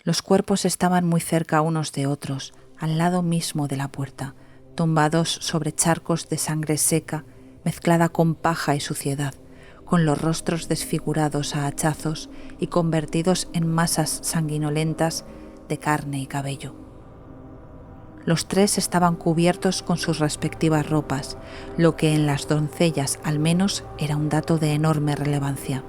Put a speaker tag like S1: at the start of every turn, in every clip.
S1: Los cuerpos estaban muy cerca unos de otros, al lado mismo de la puerta, tumbados sobre charcos de sangre seca, mezclada con paja y suciedad, con los rostros desfigurados a hachazos y convertidos en masas sanguinolentas de carne y cabello. Los tres estaban cubiertos con sus respectivas ropas, lo que en las doncellas al menos era un dato de enorme relevancia.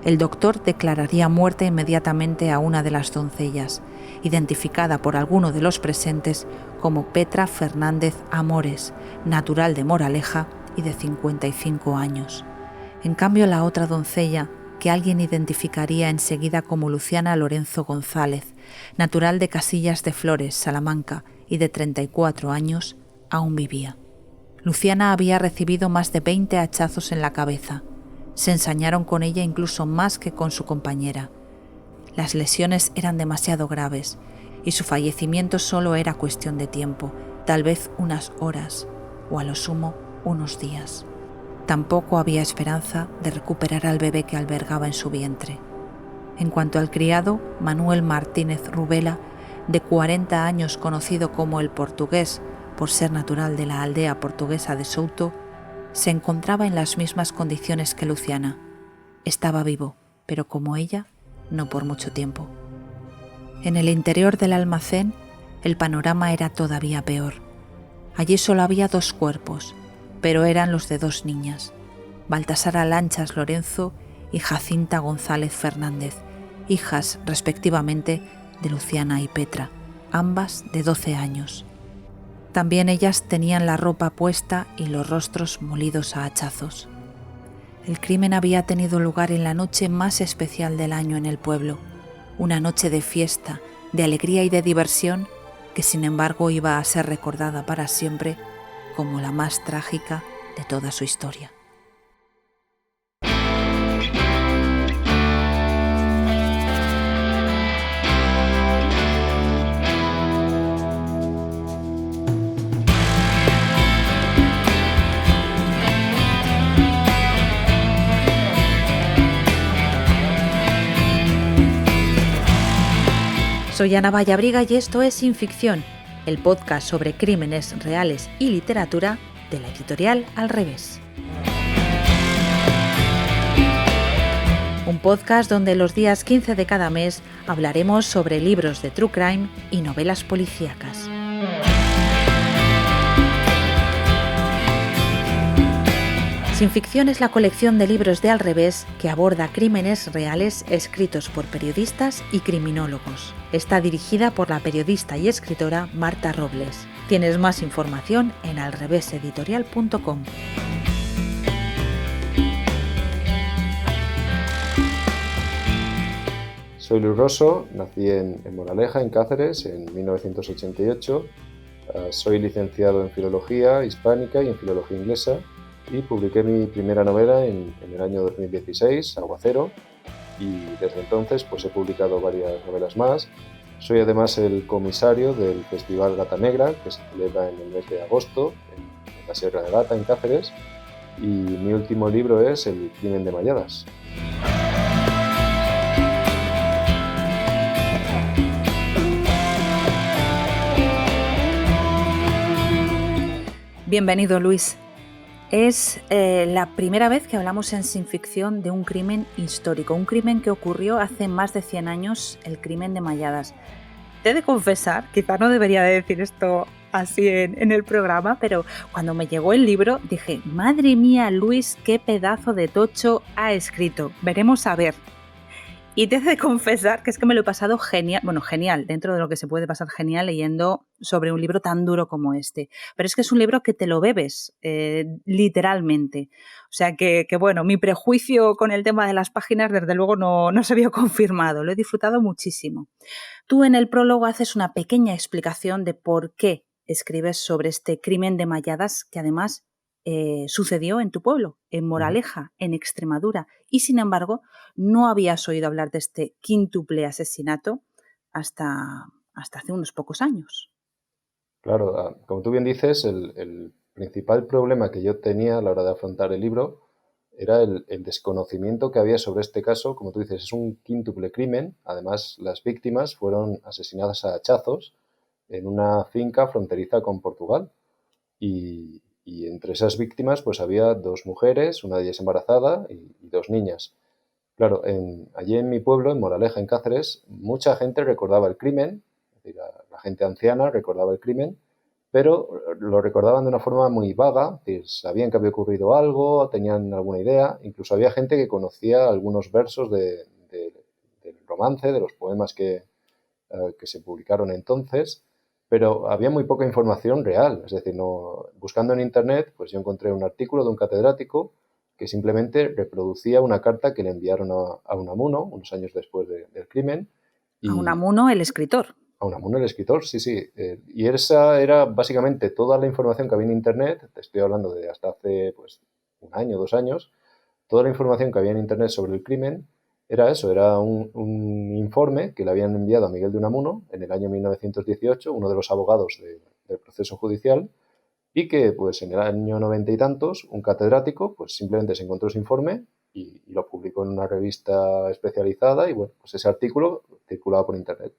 S1: El doctor declararía muerte inmediatamente a una de las doncellas, identificada por alguno de los presentes como Petra Fernández Amores, natural de Moraleja y de 55 años. En cambio, la otra doncella, que alguien identificaría enseguida como Luciana Lorenzo González, natural de Casillas de Flores, Salamanca, y de 34 años, aún vivía. Luciana había recibido más de 20 hachazos en la cabeza. Se ensañaron con ella incluso más que con su compañera. Las lesiones eran demasiado graves y su fallecimiento solo era cuestión de tiempo, tal vez unas horas o a lo sumo unos días. Tampoco había esperanza de recuperar al bebé que albergaba en su vientre. En cuanto al criado, Manuel Martínez Rubela, de 40 años, conocido como el Portugués por ser natural de la aldea portuguesa de Souto, se encontraba en las mismas condiciones que Luciana. Estaba vivo, pero como ella, no por mucho tiempo. En el interior del almacén, el panorama era todavía peor. Allí solo había 2 cuerpos, pero eran los de 2 niñas, Baltasara Lanchas Lorenzo y Jacinta González Fernández, hijas respectivamente de Luciana y Petra, ambas de 12 años. También ellas tenían la ropa puesta y los rostros molidos a hachazos. El crimen había tenido lugar en la noche más especial del año en el pueblo, una noche de fiesta, de alegría y de diversión que sin embargo iba a ser recordada para siempre como la más trágica de toda su historia. Soy Ana Vallabriga y esto es Sin Ficción, el podcast sobre crímenes reales y literatura de la editorial Al Revés. Un podcast donde los días 15 de cada mes hablaremos sobre libros de true crime y novelas policíacas. Sin Ficción es la colección de libros de Al Revés que aborda crímenes reales escritos por periodistas y criminólogos. Está dirigida por la periodista y escritora Marta Robles. Tienes más información en alreveseditorial.com.
S2: Soy Luis Rosso, nací en Moraleja, en Cáceres, en 1988. Soy licenciado en Filología Hispánica y en Filología Inglesa y publiqué mi primera novela en el año 2016, Aguacero, y desde entonces pues he publicado varias novelas más. Soy además el comisario del Festival Gata Negra, que se celebra en el mes de agosto en la Sierra de Gata, en Cáceres, y mi último libro es El crimen de Malladas.
S1: Bienvenido, Luis. Es la primera vez que hablamos en Sin Ficción de un crimen histórico, un crimen que ocurrió hace más de 100 años, el crimen de Malladas. Te he de confesar, quizá no debería de decir esto así en el programa, pero cuando me llegó el libro dije, madre mía, Luis, qué pedazo de tocho ha escrito. Veremos a ver. Y te he de confesar que es que me lo he pasado genial, dentro de lo que se puede pasar genial leyendo sobre un libro tan duro como este. Pero es que es un libro que te lo bebes, literalmente. O sea que bueno, mi prejuicio con el tema de las páginas desde luego no se vio confirmado. Lo he disfrutado muchísimo. Tú en el prólogo haces una pequeña explicación de por qué escribes sobre este crimen de Malladas que además sucedió en tu pueblo, en Moraleja, en Extremadura, y sin embargo no habías oído hablar de este quíntuple asesinato hasta hace unos pocos años.
S2: Claro, como tú bien dices, el principal problema que yo tenía a la hora de afrontar el libro era el desconocimiento que había sobre este caso. Como tú dices, es un quíntuple crimen. Además, las víctimas fueron asesinadas a hachazos en una finca fronteriza con Portugal. Y entre esas víctimas pues había dos mujeres, una de ellas embarazada y dos niñas. Claro, allí en mi pueblo, en Moraleja, en Cáceres, mucha gente recordaba el crimen, es decir, la gente anciana recordaba el crimen, pero lo recordaban de una forma muy vaga, es decir, sabían que había ocurrido algo, tenían alguna idea, incluso había gente que conocía algunos versos del romance, de los poemas que se publicaron entonces, pero había muy poca información real. Es decir, no, buscando en Internet, pues yo encontré un artículo de un catedrático que simplemente reproducía una carta que le enviaron a Unamuno unos años después del crimen.
S1: A
S2: Y
S1: Unamuno, el escritor.
S2: a Unamuno, el escritor, sí, sí. Y esa era básicamente toda la información que había en Internet. Te estoy hablando de hasta hace pues, un año, 2 años. Toda la información que había en Internet sobre el crimen era eso, era un informe que le habían enviado a Miguel de Unamuno en el año 1918, uno de los abogados del proceso judicial, y que pues en el año 90 y tantos un catedrático pues simplemente se encontró ese informe y lo publicó en una revista especializada y bueno, pues ese artículo circulaba por Internet.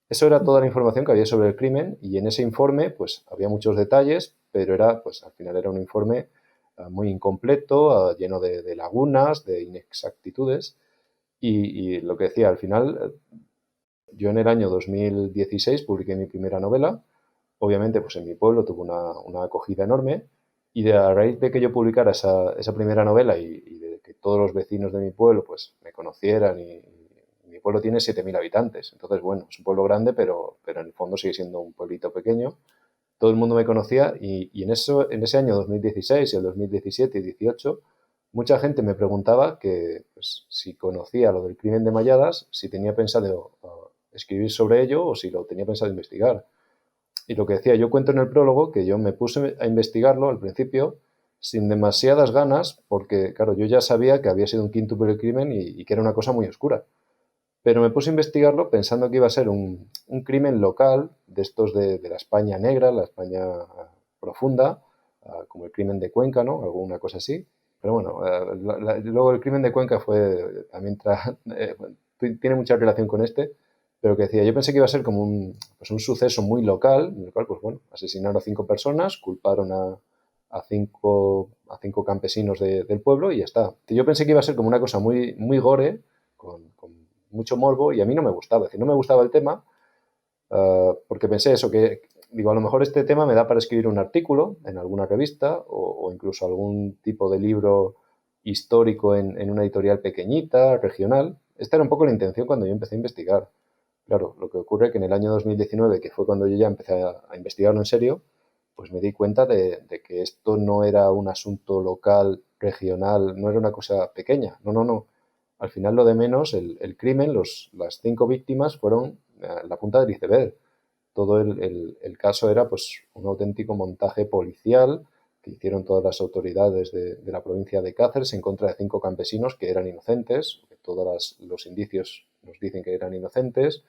S2: Eso era toda la información que había sobre el crimen y en ese informe pues había muchos detalles, pero era pues al final era un informe muy incompleto, lleno de lagunas, de inexactitudes y lo que decía, al final yo en el año 2016 publiqué mi primera novela, obviamente pues en mi pueblo tuvo una acogida enorme y de a raíz de que yo publicara esa primera novela y de que todos los vecinos de mi pueblo pues me conocieran y mi pueblo tiene 7.000 habitantes, entonces bueno, es un pueblo grande pero en el fondo sigue siendo un pueblito pequeño. Todo el mundo me conocía y en ese año 2016 y el 2017 y 18 mucha gente me preguntaba que pues, si conocía lo del crimen de Malladas, si tenía pensado escribir sobre ello o si lo tenía pensado investigar. Y lo que decía, yo cuento en el prólogo que yo me puse a investigarlo al principio sin demasiadas ganas, porque claro, yo ya sabía que había sido un quíntuple crimen y que era una cosa muy oscura. Pero me puse a investigarlo pensando que iba a ser un crimen local, de estos de la España negra, la España profunda, como el crimen de Cuenca, ¿no? Alguna cosa así. Pero bueno, luego el crimen de Cuenca fue también tiene mucha relación con este, pero que decía, yo pensé que iba a ser como pues un suceso muy local, en el cual, pues bueno, asesinaron a 5 personas, culparon a cinco campesinos del pueblo y ya está. Yo pensé que iba a ser como una cosa muy, muy gore, con mucho morbo, y a mí no me gustaba. Es decir, no me gustaba el tema, porque pensé eso, que digo, a lo mejor este tema me da para escribir un artículo en alguna revista o incluso algún tipo de libro histórico en una editorial pequeñita, regional. Esta era un poco la intención cuando yo empecé a investigar. Claro, lo que ocurre es que en el año 2019, que fue cuando yo ya empecé a investigarlo en serio, pues me di cuenta de que esto no era un asunto local, regional, no era una cosa pequeña. No, no, no. Al final lo de menos, el crimen, las 5 víctimas fueron la punta del iceberg. Todo el caso era pues un auténtico montaje policial que hicieron todas las autoridades de la provincia de Cáceres en contra de 5 campesinos que eran inocentes, que todos los indicios nos dicen que eran inocentes.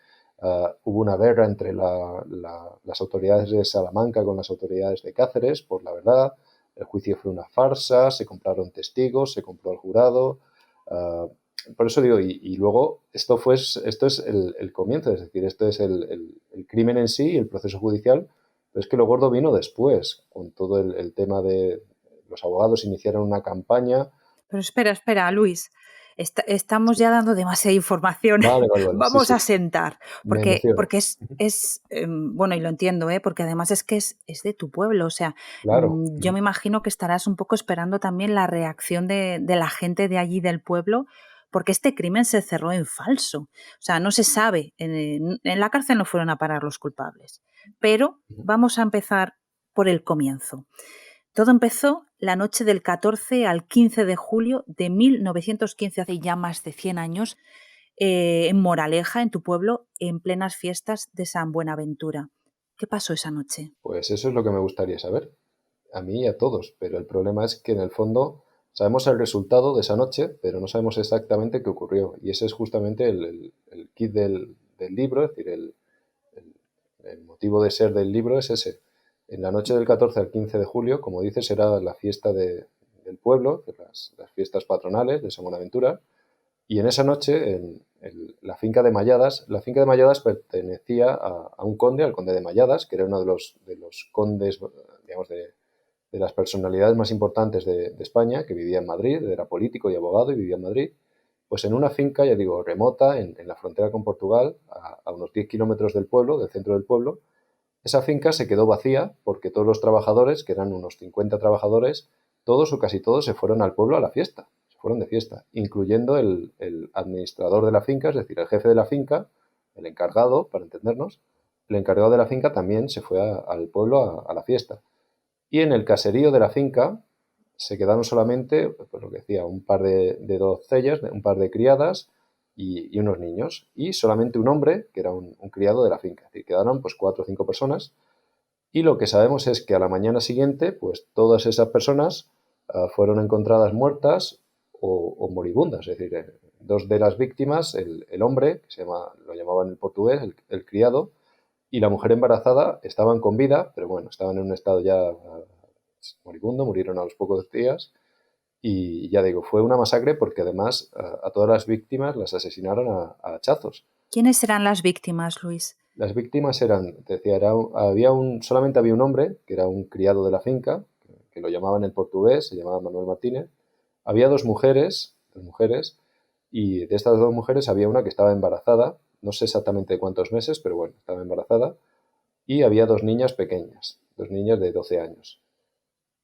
S2: Hubo una guerra entre las autoridades de Salamanca con las autoridades de Cáceres por la verdad. El juicio fue una farsa, se compraron testigos, se compró al jurado. Uh, por eso digo, y luego esto es el comienzo, es decir, esto es el crimen en sí, el proceso judicial, pero es que lo gordo vino después, con todo el tema de los abogados iniciaron una campaña.
S1: Pero espera, Luis. Estamos ya dando demasiada información.
S2: Vale, vale, vale, sí,
S1: Vamos
S2: sí,
S1: a sentar,
S2: me emociono.
S1: porque bueno, y lo entiendo, porque además es que es de tu pueblo. O sea,
S2: Claro,
S1: yo me imagino que estarás un poco esperando también la reacción de la gente de allí del pueblo, porque este crimen se cerró en falso. O sea, no se sabe. En la cárcel no fueron a parar los culpables. Pero vamos a empezar por el comienzo. Todo empezó la noche del 14 al 15 de julio de 1915, hace ya más de 100 años, en Moraleja, en tu pueblo, en plenas fiestas de San Buenaventura. ¿Qué pasó esa noche?
S2: pues eso es lo que me gustaría saber, a mí y a todos, pero el problema es que en el fondo sabemos el resultado de esa noche, pero no sabemos exactamente qué ocurrió. Y ese es justamente el kit del libro, es decir, el motivo de ser del libro es ese. En la noche del 14 al 15 de julio, como dices, era la fiesta del pueblo, de las fiestas patronales de San Buenaventura, y en esa noche, la finca de Malladas pertenecía a un conde, al conde de Malladas, que era uno de los condes, digamos, de las personalidades más importantes de España, que vivía en Madrid, era político y abogado y vivía en Madrid. Pues en una finca, ya digo, remota, en la frontera con Portugal, a unos 10 kilómetros del pueblo, del centro del pueblo, esa finca se quedó vacía porque todos los trabajadores, que eran unos 50 trabajadores, todos o casi todos se fueron al pueblo a la fiesta, se fueron de fiesta, incluyendo el administrador de la finca, es decir, el jefe de la finca, el encargado, para entendernos, el encargado de la finca también se fue al pueblo a la fiesta. Y en el caserío de la finca se quedaron solamente, pues lo que decía, un par de doncellas, un par de criadas y unos niños. Y solamente un hombre, que era un criado de la finca. Es decir, quedaron pues 4 o 5 personas. Y lo que sabemos es que a la mañana siguiente, pues todas esas personas fueron encontradas muertas o moribundas. Es decir, dos de las víctimas, el hombre, que lo llamaban en portugués, el criado, y la mujer embarazada estaban con vida, pero bueno, estaban en un estado ya moribundo, murieron a los pocos días. Y ya digo, fue una masacre porque además a todas las víctimas las asesinaron a hachazos.
S1: ¿Quiénes eran las víctimas, Luis?
S2: Las víctimas eran, te decía, solamente había un hombre, que era un criado de la finca, que lo llamaban en portugués, se llamaba Manuel Martínez. Había dos mujeres, y de estas dos mujeres había una que estaba embarazada, no sé exactamente cuántos meses, pero bueno, estaba embarazada, y había dos niñas pequeñas, dos niñas de 12 años.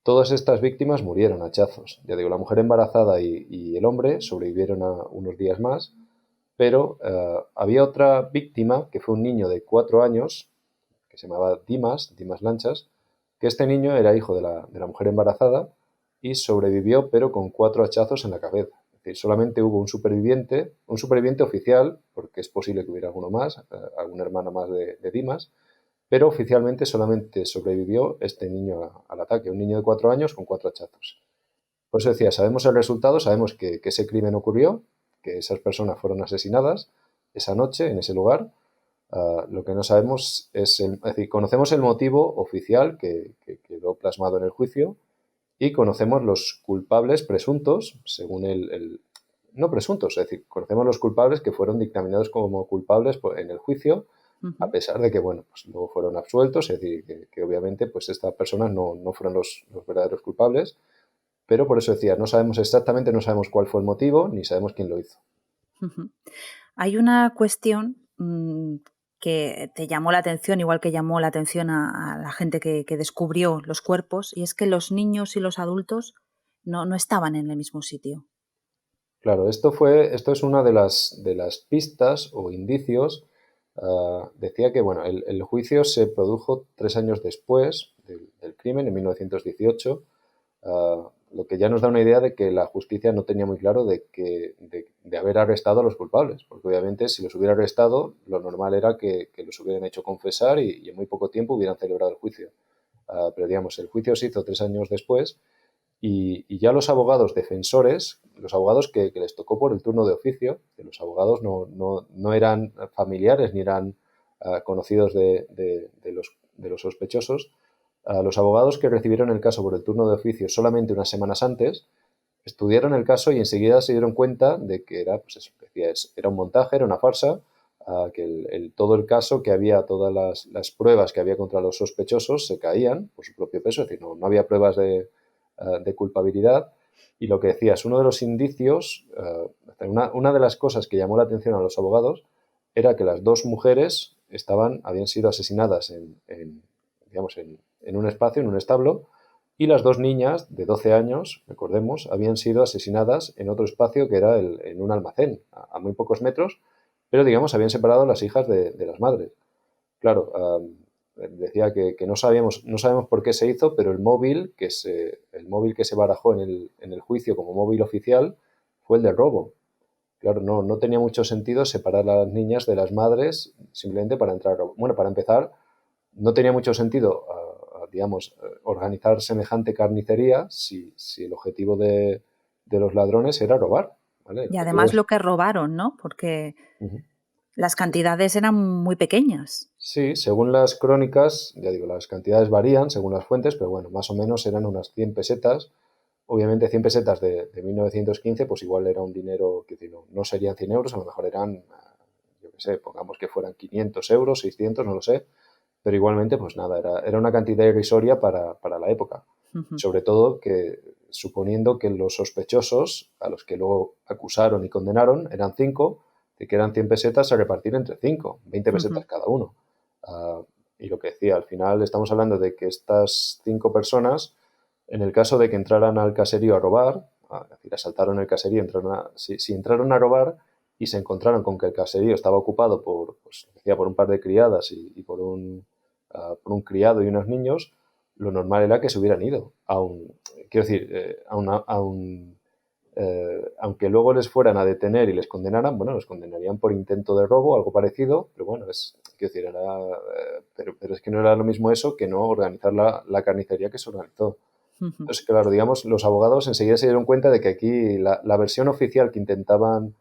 S2: Todas estas víctimas murieron a hachazos. Ya digo, la mujer embarazada y el hombre sobrevivieron a unos días más, pero había otra víctima, que fue un niño de 4 años, que se llamaba Dimas Lanchas, que este niño era hijo de la mujer embarazada y sobrevivió, pero con 4 hachazos en la cabeza. Es decir, solamente hubo un superviviente oficial, porque es posible que hubiera alguno más, algún hermano más de Dimas, pero oficialmente solamente sobrevivió este niño al ataque, un niño de 4 años con 4 hachazos. Por eso decía, sabemos el resultado, sabemos que ese crimen ocurrió, que esas personas fueron asesinadas esa noche en ese lugar. Lo que no sabemos es decir, conocemos el motivo oficial que quedó plasmado en el juicio y conocemos los culpables presuntos, según no presuntos, es decir, conocemos los culpables que fueron dictaminados como culpables en el juicio, a pesar de que, bueno, pues luego fueron absueltos, es decir, que obviamente pues estas personas no fueron los verdaderos culpables, pero por eso decía, no sabemos cuál fue el motivo, ni sabemos quién lo hizo.
S1: Hay una cuestión que te llamó la atención, igual que llamó la atención a la gente que descubrió los cuerpos, y es que los niños y los adultos no estaban en el mismo sitio.
S2: Claro, esto es una de las pistas o indicios. Decía que bueno, el juicio se produjo 3 años después del crimen, en 1918, lo que ya nos da una idea de que la justicia no tenía muy claro de haber arrestado a los culpables, porque obviamente si los hubiera arrestado, lo normal era que los hubieran hecho confesar y en muy poco tiempo hubieran celebrado el juicio. Pero digamos, el juicio se hizo 3 años después y ya los abogados defensores, los abogados que les tocó por el turno de oficio, que los abogados no eran familiares ni eran conocidos de los sospechosos, los abogados que recibieron el caso por el turno de oficio solamente unas semanas antes, estudiaron el caso y enseguida se dieron cuenta de que era, pues eso, era un montaje, era una farsa, que todo el caso que había, todas las pruebas que había contra los sospechosos se caían por su propio peso, es decir, no había pruebas de culpabilidad. Y lo que decía es uno de los indicios, una de las cosas que llamó la atención a los abogados era que las dos mujeres habían sido asesinadas en un espacio, en un establo, y las dos niñas de 12 años, recordemos, habían sido asesinadas en otro espacio que era en un almacén, a muy pocos metros, pero digamos habían separado las hijas de las madres. Claro, decía que no sabemos por qué se hizo, pero el móvil que se barajó en el juicio como móvil oficial fue el del robo. Claro, no tenía mucho sentido separar a las niñas de las madres simplemente para entrar a robo. Bueno, para empezar, no tenía mucho sentido, organizar semejante carnicería si el objetivo de los ladrones era robar, ¿vale?
S1: Y además lo que robaron, ¿no? Porque las cantidades eran muy pequeñas.
S2: Sí, según las crónicas, ya digo, las cantidades varían según las fuentes, pero bueno, más o menos eran unas 100 pesetas, obviamente 100 pesetas de 1915, pues igual era un dinero que no serían 100 euros, a lo mejor eran, yo qué sé, pongamos que fueran 500 euros, 600, no lo sé, pero igualmente, pues nada, era una cantidad irrisoria para la época.
S1: Ujú.
S2: Sobre todo que suponiendo que los sospechosos, a los que luego acusaron y condenaron, eran 5, de que eran 100 pesetas a repartir entre 5, 20 pesetas
S1: Ujú.
S2: cada uno. Ah, y lo que decía, al final estamos hablando de que estas 5 personas, en el caso de que entraran al caserío a robar, es decir, asaltaron el caserío, si entraron a robar y se encontraron con que el caserío estaba ocupado por, pues, decía, por un par de criadas y por un criado y unos niños, lo normal era que se hubieran ido. Quiero decir, aunque luego les fueran a detener y les condenaran, bueno, los condenarían por intento de robo o algo parecido, pero bueno, quiero decir, pero es que no era lo mismo eso que no organizar la carnicería que se organizó.
S1: Ujú.
S2: Entonces, claro, digamos, los abogados enseguida se dieron cuenta de que aquí la versión oficial que intentaban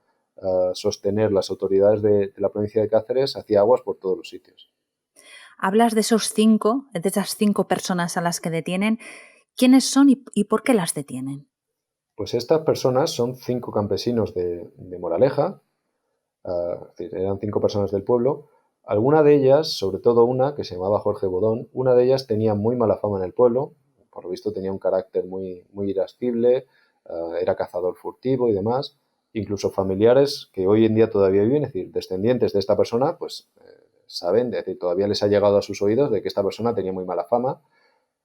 S2: sostener las autoridades de la provincia de Cáceres hacía aguas por todos los sitios.
S1: Hablas de esos 5, de esas 5 personas a las que detienen. ¿Quiénes son y por qué las detienen?
S2: Pues estas personas son 5 campesinos de Moraleja, es decir, eran 5 personas del pueblo. Alguna de ellas, sobre todo una que se llamaba Jorge Bodón, una de ellas tenía muy mala fama en el pueblo, por lo visto tenía un carácter muy, muy irascible, era cazador furtivo y demás. Incluso familiares que hoy en día todavía viven, es decir, descendientes de esta persona, pues saben, es decir, todavía les ha llegado a sus oídos de que esta persona tenía muy mala fama.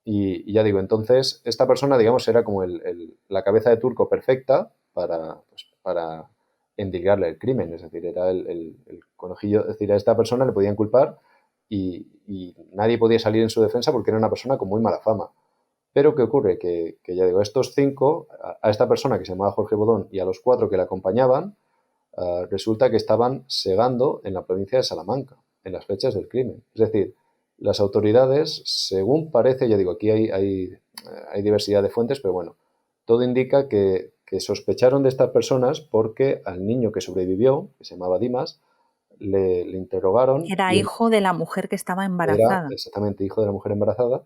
S2: Y ya digo, entonces, esta persona, digamos, era como la cabeza de turco perfecta para endilgarle el crimen. Es decir, era el conejillo. Es decir, a esta persona le podían culpar y nadie podía salir en su defensa porque era una persona con muy mala fama. Pero ¿qué ocurre? Que ya digo, estos 5, a esta persona que se llamaba Jorge Bodón y a los 4 que le acompañaban, resulta que estaban segando en la provincia de Salamanca, en las fechas del crimen. Es decir, las autoridades, según parece, ya digo, aquí hay diversidad de fuentes, pero bueno, todo indica que sospecharon de estas personas porque al niño que sobrevivió, que se llamaba Dimas, le interrogaron
S1: Era
S2: y
S1: hijo de la mujer que estaba
S2: era
S1: embarazada.
S2: exactamente hijo de la mujer embarazada.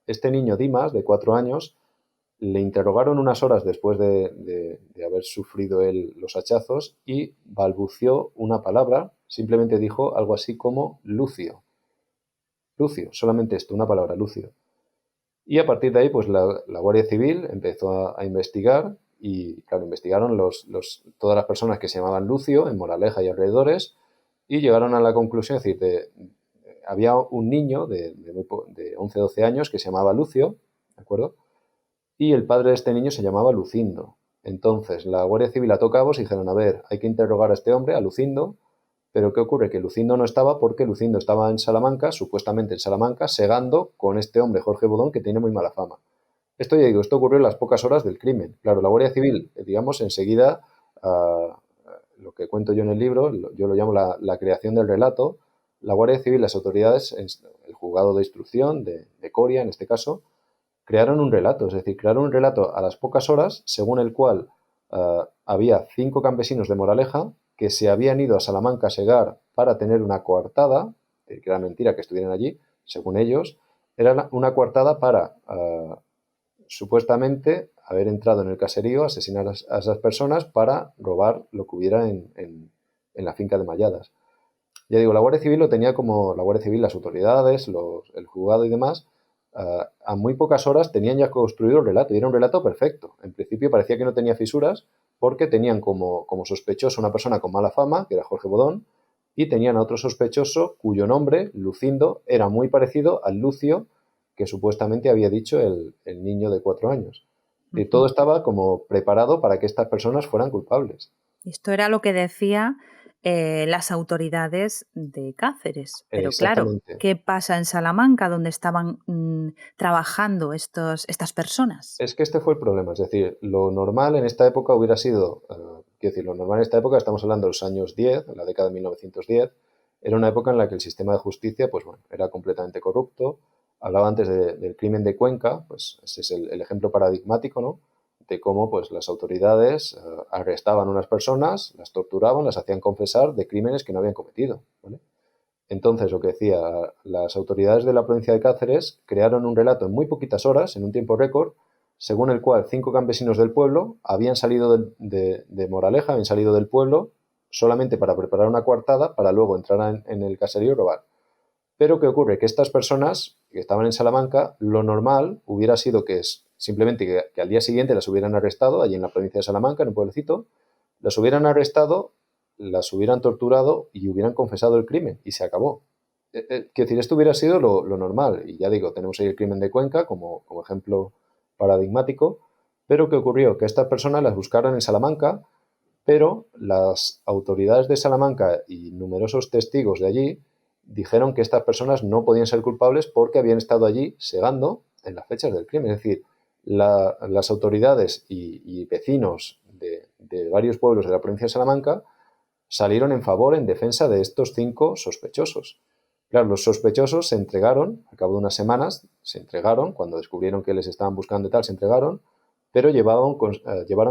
S2: Este niño Dimas, de 4 años, le interrogaron unas horas después de haber sufrido él los hachazos y balbució una palabra, simplemente dijo algo así como Lucio. Lucio, solamente esto, una palabra, Lucio. Y a partir de ahí, pues la Guardia Civil empezó a investigar y, claro, investigaron todas las personas que se llamaban Lucio en Moraleja y alrededores y llegaron a la conclusión, es decir, había un niño de 11, 12 años que se llamaba Lucio, ¿de acuerdo? Y el padre de este niño se llamaba Lucindo. Entonces la Guardia Civil ató cabos y dijeron, a ver, hay que interrogar a este hombre, a Lucindo, pero ¿qué ocurre? Que Lucindo no estaba porque Lucindo estaba en Salamanca, supuestamente en Salamanca, segando con este hombre, Jorge Bodón, que tiene muy mala fama. Esto ya digo, esto ocurrió en las pocas horas del crimen. Claro, la Guardia Civil, digamos, enseguida, lo que cuento yo en el libro, yo lo llamo la creación del relato, la Guardia Civil, las autoridades, el juzgado de instrucción de Coria en este caso, crearon un relato, es decir, crearon un relato a las pocas horas según el cual había 5 campesinos de Moraleja que se habían ido a Salamanca a segar para tener una coartada, que era mentira que estuvieran allí, según ellos, era una coartada para supuestamente haber entrado en el caserío, asesinar a esas personas para robar lo que hubiera en la finca de Malladas. Ya digo, la Guardia Civil lo tenía como la Guardia Civil, las autoridades, el juzgado y demás, a muy pocas horas tenían ya construido el relato y era un relato perfecto. En principio parecía que no tenía fisuras porque tenían como sospechoso una persona con mala fama, que era Jorge Bodón, y tenían a otro sospechoso cuyo nombre, Lucindo, era muy parecido al Lucio que supuestamente había dicho el niño de 4 años. Y todo
S1: Ujú.
S2: estaba como preparado para que estas personas fueran culpables.
S1: Esto era lo que decía las autoridades de Cáceres. Pero claro,
S2: Exactamente.
S1: ¿qué pasa en Salamanca, donde estaban trabajando estas personas?
S2: Es que este fue el problema, es decir, lo normal en esta época hubiera sido, quiero decir, lo normal en esta época, estamos hablando de los años 10, en la década de 1910, era una época en la que el sistema de justicia, pues bueno, era completamente corrupto. Hablaba antes del crimen de Cuenca, pues ese es el ejemplo paradigmático, ¿no? De cómo pues las autoridades arrestaban a unas personas, las torturaban, las hacían confesar de crímenes que no habían cometido, ¿vale? Entonces, lo que decía, las autoridades de la provincia de Cáceres crearon un relato en muy poquitas horas, en un tiempo récord, según el cual 5 campesinos del pueblo habían salido de Moraleja, habían salido del pueblo solamente para preparar una coartada para luego entrar en el caserío y robar. Pero ¿qué ocurre? Que estas personas que estaban en Salamanca, lo normal hubiera sido que simplemente que al día siguiente las hubieran arrestado, allí en la provincia de Salamanca, en un pueblecito, las hubieran arrestado, las hubieran torturado y hubieran confesado el crimen, y se acabó. Quiero decir, esto hubiera sido lo normal, y ya digo, tenemos ahí el crimen de Cuenca como ejemplo paradigmático, pero ¿qué ocurrió? Que estas personas las buscaron en Salamanca, pero las autoridades de Salamanca y numerosos testigos de allí dijeron que estas personas no podían ser culpables porque habían estado allí segando en las fechas del crimen. Es decir, las autoridades y vecinos de varios pueblos de la provincia de Salamanca salieron en defensa de estos 5 sospechosos. Claro, los sospechosos se entregaron, al cabo de unas semanas, cuando descubrieron que les estaban buscando y tal, se entregaron, pero llevaron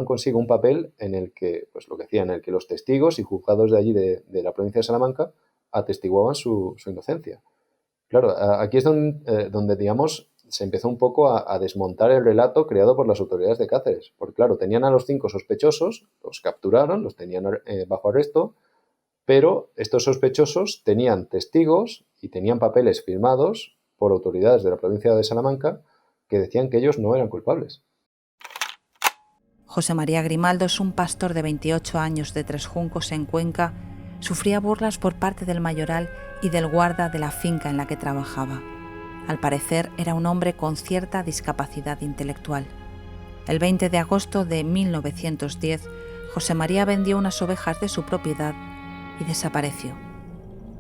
S2: consigo un papel en el que, pues lo que hacían, en el que los testigos y juzgados de allí, de la provincia de Salamanca, atestiguaban su inocencia. Claro, aquí es donde, digamos, se empezó un poco a desmontar el relato creado por las autoridades de Cáceres. Porque, claro, tenían a los 5 sospechosos, los capturaron, los tenían bajo arresto, pero estos sospechosos tenían testigos y tenían papeles firmados por autoridades de la provincia de Salamanca que decían que ellos no eran culpables.
S1: José María Grimaldo es un pastor de 28 años de Tres Juncos, en Cuenca. Sufría burlas por parte del mayoral y del guarda de la finca en la que trabajaba. Al parecer era un hombre con cierta discapacidad intelectual. El 20 de agosto de 1910, José María vendió unas ovejas de su propiedad y desapareció.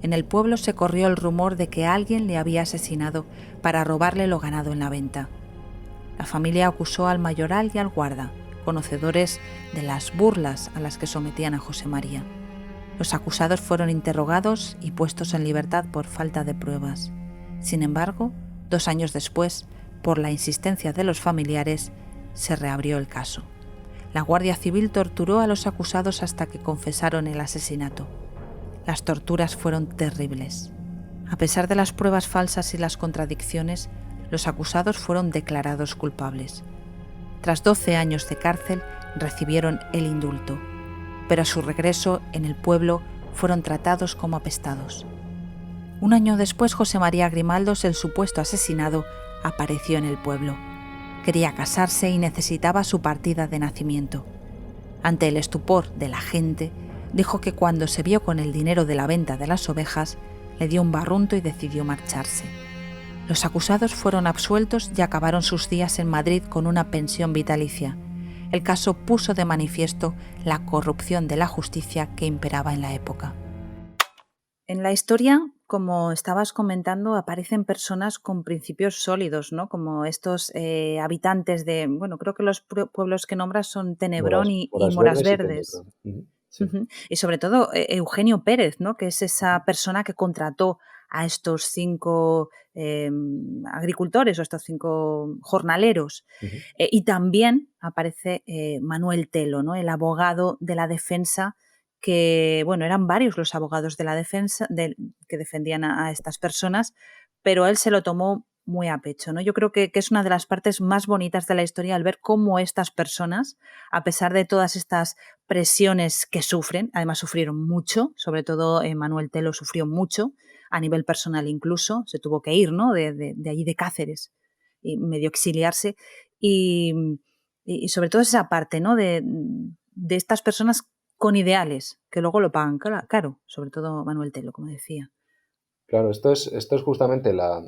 S1: En el pueblo se corrió el rumor de que alguien le había asesinado para robarle lo ganado en la venta. La familia acusó al mayoral y al guarda, conocedores de las burlas a las que sometían a José María. Los acusados fueron interrogados y puestos en libertad por falta de pruebas. Sin embargo, 2 años después, por la insistencia de los familiares, se reabrió el caso. La Guardia Civil torturó a los acusados hasta que confesaron el asesinato. Las torturas fueron terribles. A pesar de las pruebas falsas y las contradicciones, los acusados fueron declarados culpables. Tras 12 años de cárcel, recibieron el indulto, pero a su regreso en el pueblo fueron tratados como apestados. 1 año después, José María Grimaldo, el supuesto asesinado, apareció en el pueblo. Quería casarse y necesitaba su partida de nacimiento. Ante el estupor de la gente, dijo que cuando se vio con el dinero de la venta de las ovejas, le dio un barrunto y decidió marcharse. Los acusados fueron absueltos y acabaron sus días en Madrid con una pensión vitalicia. El caso puso de manifiesto la corrupción de la justicia que imperaba en la época. En la historia, como estabas comentando, aparecen personas con principios sólidos, ¿no? Como estos habitantes de, bueno, creo que los pueblos que nombras son Tenebrón y Morasverdes.
S2: Sí.
S1: Y sobre todo Eugenio Pérez, ¿no? Que es esa persona que contrató a estos 5 agricultores o estos 5 jornaleros. Y también aparece Manuel Telo, ¿no? El abogado de la defensa, que, bueno, eran varios los abogados de la defensa que defendían a estas personas, pero él se lo tomó muy a pecho, ¿no? Yo creo que es una de las partes más bonitas de la historia, al ver cómo estas personas, a pesar de todas estas presiones que sufren, además sufrieron mucho, sobre todo Manuel Telo sufrió mucho, a nivel personal incluso, se tuvo que ir, ¿no? de allí de Cáceres, y medio exiliarse, y sobre todo esa parte, ¿no? de estas personas con ideales, que luego lo pagan caro, sobre todo Manuel Telo, como decía.
S2: Claro, esto es justamente la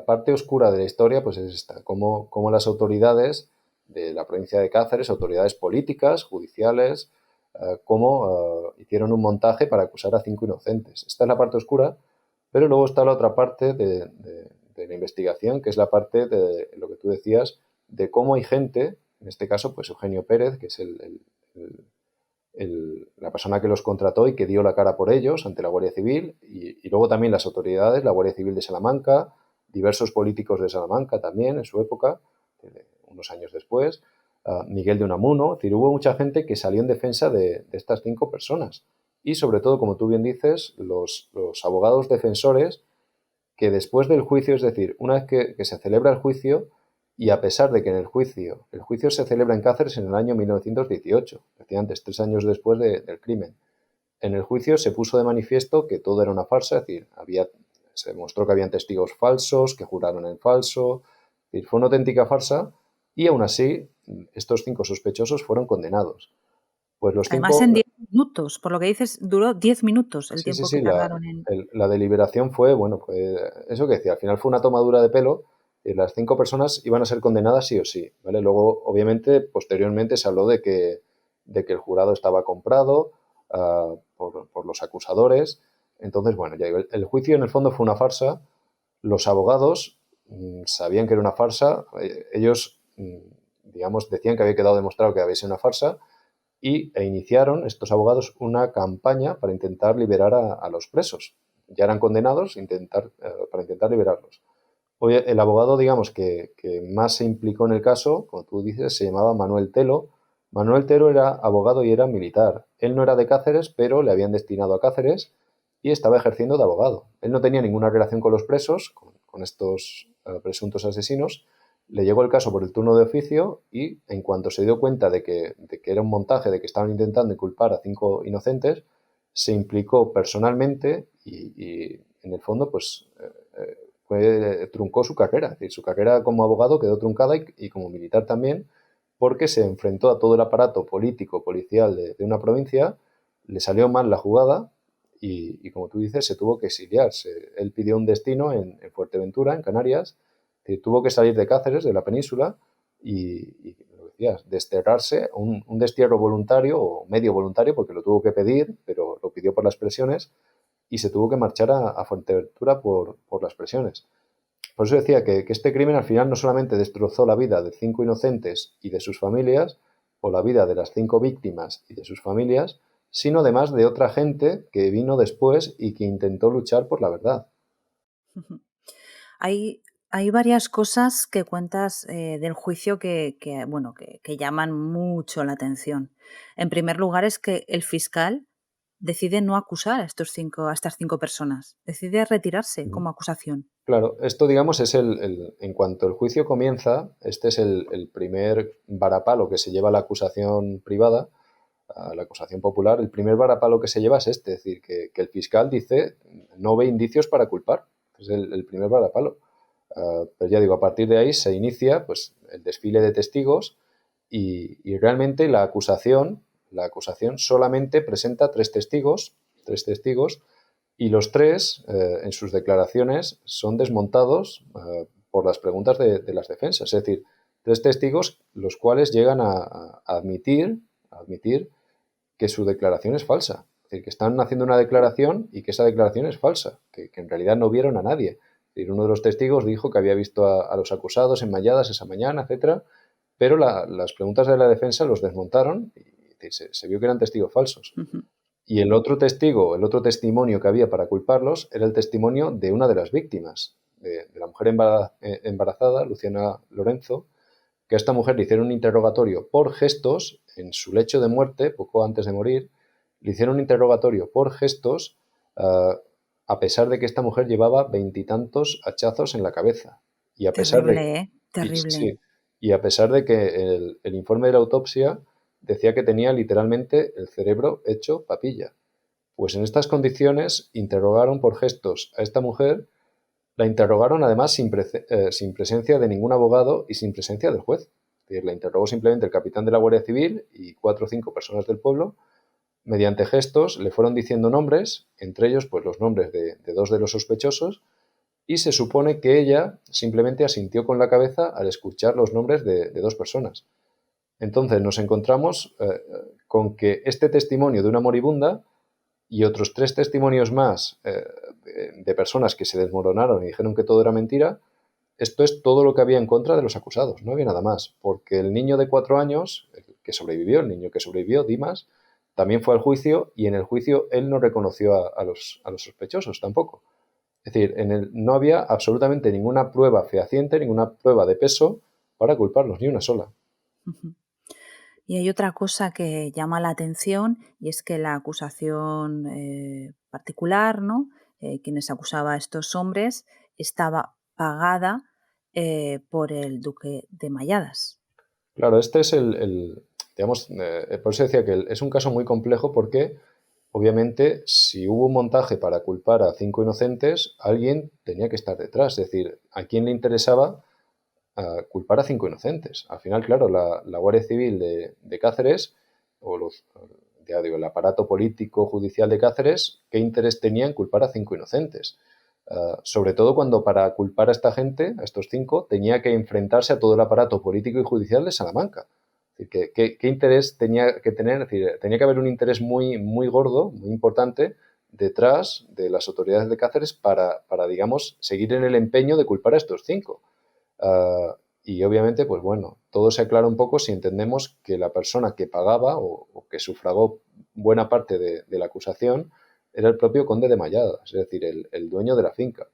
S2: parte oscura de la historia, pues es esta, cómo las autoridades de la provincia de Cáceres, autoridades políticas, judiciales, cómo hicieron un montaje para acusar a 5 inocentes. Esta es la parte oscura, pero luego está la otra parte de la investigación, que es la parte de lo que tú decías, de cómo hay gente, en este caso, pues Eugenio Pérez, que es la persona que los contrató y que dio la cara por ellos ante la Guardia Civil, y luego también las autoridades, la Guardia Civil de Salamanca, diversos políticos de Salamanca también en su época, unos años después, Miguel de Unamuno. Es decir, hubo mucha gente que salió en defensa de estas 5 personas. Y sobre todo, como tú bien dices, los abogados defensores que después del juicio, es decir, una vez que se celebra el juicio, Y a pesar de que en el juicio se celebra en Cáceres en el año 1918, decía antes, 3 años después del crimen. En el juicio se puso de manifiesto que todo era una farsa, es decir, se demostró que habían testigos falsos, que juraron en falso, es decir, fue una auténtica farsa y aún así estos 5 sospechosos fueron condenados. Pues los
S1: Además,
S2: 5,
S1: en 10 minutos, por lo que dices, duró 10 minutos el
S2: sí, sí,
S1: tiempo que
S2: sí,
S1: tardaron en...
S2: la deliberación fue, bueno, pues eso que decía, al final fue una tomadura de pelo y las 5 personas iban a ser condenadas sí o sí, ¿vale? Luego, obviamente, posteriormente se habló de que el jurado estaba comprado por los acusadores. Entonces, bueno, ya digo, el juicio en el fondo fue una farsa. Los abogados sabían que era una farsa. Ellos, digamos, decían que había quedado demostrado que había sido una farsa e iniciaron estos abogados una campaña para intentar liberar a los presos. Ya eran condenados para intentar liberarlos. Hoy el abogado, digamos, que más se implicó en el caso, como tú dices, se llamaba Manuel Telo. Manuel Telo era abogado y era militar. Él no era de Cáceres, pero le habían destinado a Cáceres y estaba ejerciendo de abogado. Él no tenía ninguna relación con los presos, con estos presuntos asesinos. Le llegó el caso por el turno de oficio y en cuanto se dio cuenta de que era un montaje, de que estaban intentando inculpar a 5 inocentes, se implicó personalmente y en el fondo pues truncó su carrera. Es decir, su carrera como abogado quedó truncada y como militar también, porque se enfrentó a todo el aparato político, policial de una provincia, le salió mal la jugada y como tú dices, se tuvo que exiliar. Él pidió un destino en Fuerteventura, en Canarias, tuvo que salir de Cáceres, de la península, y lo decías, desterrarse, un destierro voluntario o medio voluntario, porque lo tuvo que pedir, pero lo pidió por las presiones, y se tuvo que marchar a Fuerteventura por las presiones. Por eso decía que este crimen al final no solamente destrozó la vida de 5 inocentes y de sus familias, o la vida de las 5 víctimas y de sus familias, sino además de otra gente que vino después y que intentó luchar por la verdad.
S1: Hay, hay varias cosas que cuentas del juicio bueno, que llaman mucho la atención. En primer lugar, es que el fiscal decide no acusar a estas 5 personas. Decide retirarse como acusación.
S2: Claro, esto digamos es en cuanto el juicio comienza, este es el primer varapalo que se lleva la acusación privada, a la acusación popular. El primer varapalo que se lleva es este, es decir, que el fiscal dice no ve indicios para culpar. Es el primer varapalo. Pero ya digo, a partir de ahí se inicia pues, el desfile de testigos y realmente la acusación solamente presenta tres testigos y los tres, en sus declaraciones, son desmontados por las preguntas de las defensas. Es decir, tres testigos los cuales llegan a admitir que su declaración es falsa. Es decir, que están haciendo una declaración y que esa declaración es falsa, que en realidad no vieron a nadie. Es decir, uno de los testigos dijo que había visto a los acusados enmayadas esa mañana, etcétera, pero las preguntas de la defensa los desmontaron y se vio que eran testigos falsos.
S1: Ujú.
S2: Y el otro testigo, el otro testimonio que había para culparlos era el testimonio de una de las víctimas, de la mujer embarazada, Luciana Lorenzo, que a esta mujer le hicieron un interrogatorio por gestos en su lecho de muerte, poco antes de morir, le hicieron un interrogatorio por gestos, a pesar de que esta mujer llevaba 20 y tantos hachazos en la cabeza. Y a pesar de,
S1: Terrible, ¿eh?
S2: sí,
S1: Terrible.
S2: sí, y a pesar de que el informe de la autopsia decía que tenía literalmente el cerebro hecho papilla. Pues en estas condiciones interrogaron por gestos a esta mujer, la interrogaron además sin presencia de ningún abogado y sin presencia del juez. Es decir, la interrogó simplemente el capitán de la Guardia Civil y 4 o 5 personas del pueblo. Mediante gestos le fueron diciendo nombres, entre ellos pues los nombres de dos de los sospechosos, y se supone que ella simplemente asintió con la cabeza al escuchar los nombres de 2 personas. Entonces nos encontramos con que este testimonio de una moribunda y otros 3 testimonios más de personas que se desmoronaron y dijeron que todo era mentira, esto es todo lo que había en contra de los acusados, no había nada más, porque el niño de 4 años, el niño que sobrevivió, Dimas, también fue al juicio y en el juicio él no reconoció a los sospechosos tampoco. Es decir, no había absolutamente ninguna prueba fehaciente, ninguna prueba de peso para culparlos, ni una sola.
S1: Ujú. Y hay otra cosa que llama la atención y es que la acusación particular, ¿no? Quienes acusaba a estos hombres, estaba pagada por el duque de Malladas.
S2: Claro, este es digamos, por eso decía que es un caso muy complejo porque, obviamente, si hubo un montaje para culpar a 5 inocentes, alguien tenía que estar detrás. Es decir, ¿a quién le interesaba culpar a 5 inocentes? Al final, claro, la Guardia Civil de Cáceres, o ya digo, el aparato político judicial de Cáceres, ¿qué interés tenía en culpar a 5 inocentes? Sobre todo cuando para culpar a esta gente, a estos 5, tenía que enfrentarse a todo el aparato político y judicial de Salamanca. Es decir, ¿qué interés tenía que tener? Es decir, tenía que haber un interés muy, muy gordo, muy importante, detrás de las autoridades de Cáceres para, digamos, seguir en el empeño de culpar a estos 5. Y obviamente, pues bueno, todo se aclara un poco si entendemos que la persona que pagaba o que sufragó buena parte de la acusación era el propio conde de Malladas, es decir, el dueño de la finca.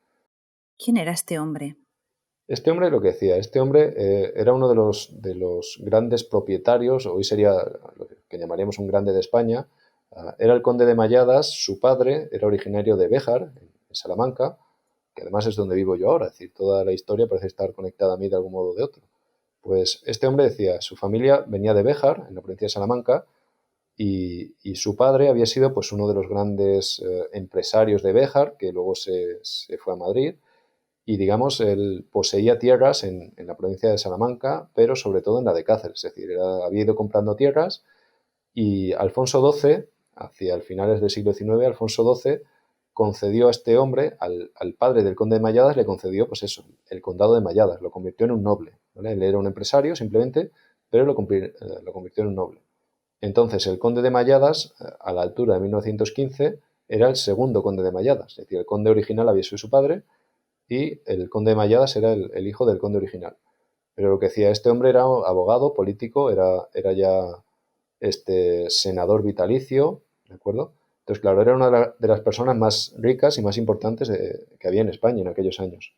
S1: ¿Quién era este hombre?
S2: Este hombre, lo que decía, este hombre era uno de los grandes propietarios, hoy sería lo que llamaríamos un grande de España. Era el conde de Malladas, su padre era originario de Béjar, en Salamanca, que además es donde vivo yo ahora, es decir, toda la historia parece estar conectada a mí de algún modo o de otro. Pues este hombre decía, su familia venía de Béjar, en la provincia de Salamanca, y su padre había sido pues uno de los grandes empresarios de Béjar, que luego se fue a Madrid, y digamos, él poseía tierras en la provincia de Salamanca, pero sobre todo en la de Cáceres, es decir, había ido comprando tierras, y Alfonso XII, hacia el finales del siglo XIX, Alfonso XII concedió a este hombre, al padre del conde de Malladas, le concedió, pues eso, el condado de Malladas, lo convirtió en un noble, ¿vale? Él era un empresario simplemente, pero lo convirtió en un noble. Entonces, el conde de Malladas, a la altura de 1915, era el segundo conde de Malladas, es decir, el conde original había sido su padre y el conde de Malladas era el hijo del conde original. Pero lo que decía, este hombre era abogado, político, era ya senador vitalicio, ¿de acuerdo? Entonces, claro, era una de las personas más ricas y más importantes que había en España en aquellos años.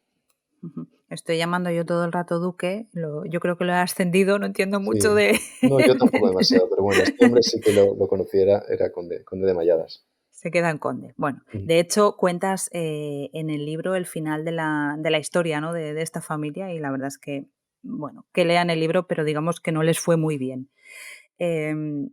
S1: Estoy llamando yo todo el rato duque, yo creo que lo he ascendido, no entiendo mucho
S2: Sí,
S1: de...
S2: no, yo tampoco demasiado, pero bueno, este hombre sí que lo conociera, era conde de Malladas.
S1: Se queda en conde. Bueno,
S2: Mm.
S1: de hecho cuentas en el libro el final de la historia, ¿no? de esta familia y la verdad es que, bueno, que lean el libro, pero digamos que no les fue muy bien. Em,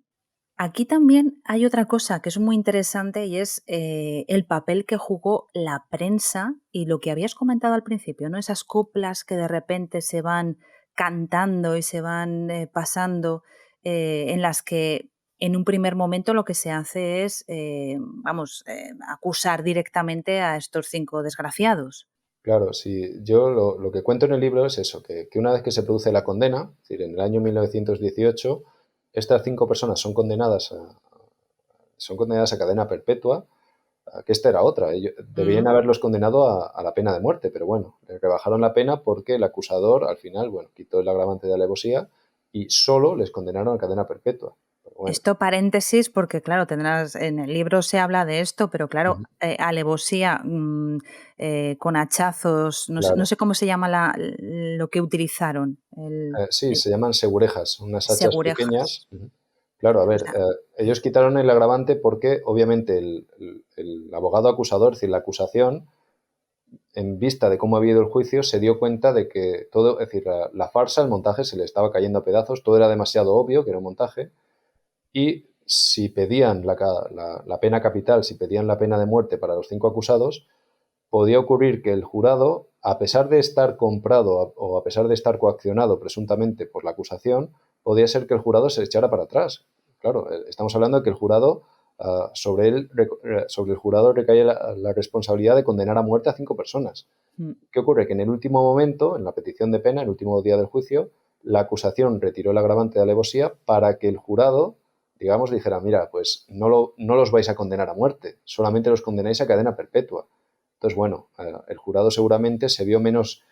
S1: Aquí también hay otra cosa que es muy interesante y es el papel que jugó la prensa y lo que habías comentado al principio, ¿no? Esas coplas que de repente se van cantando y se van pasando, en las que en un primer momento lo que se hace es, acusar directamente a estos 5 desgraciados.
S2: Claro, sí, yo lo que cuento en el libro es eso, que una vez que se produce la condena, es decir, en el año 1918, estas 5 personas son condenadas a cadena perpetua, que esta era otra. Ellos debían
S1: Mm.
S2: haberlos condenado a la pena de muerte, pero bueno, le rebajaron la pena porque el acusador al final, bueno, quitó el agravante de alevosía y solo les condenaron a cadena perpetua. Pero bueno,
S1: Esto paréntesis, porque claro, tendrás, en el libro se habla de esto, pero claro,
S2: ujú,
S1: alevosía, con hachazos, no
S2: claro.
S1: sé cómo se llama lo que utilizaron,
S2: Sí,
S1: el
S2: se llaman segurejas, unas hachas
S1: segurejas.
S2: pequeñas. Ujú. Claro, a
S1: O
S2: ver,
S1: sea,
S2: ellos quitaron el agravante porque obviamente el abogado acusador, es decir, la acusación, en vista de cómo había ido el juicio, se dio cuenta de que todo, es decir, la farsa, el montaje se le estaba cayendo a pedazos, todo era demasiado obvio que era un montaje, y si pedían la pena capital, si pedían la pena de muerte para los 5 acusados, podía ocurrir que el jurado, a pesar de estar comprado o a pesar de estar coaccionado presuntamente por la acusación, podía ser que el jurado se echara para atrás. Claro, estamos hablando de que el jurado, sobre el jurado recae la responsabilidad de condenar a muerte a 5 personas.
S1: mm,
S2: ¿Qué ocurre? Que en el último momento, en la petición de pena, el último día del juicio, la acusación retiró el agravante de alevosía para que el jurado, digamos, dijera, mira, pues no los vais a condenar a muerte, solamente los condenáis a cadena perpetua. Entonces, bueno, el jurado seguramente se vio menos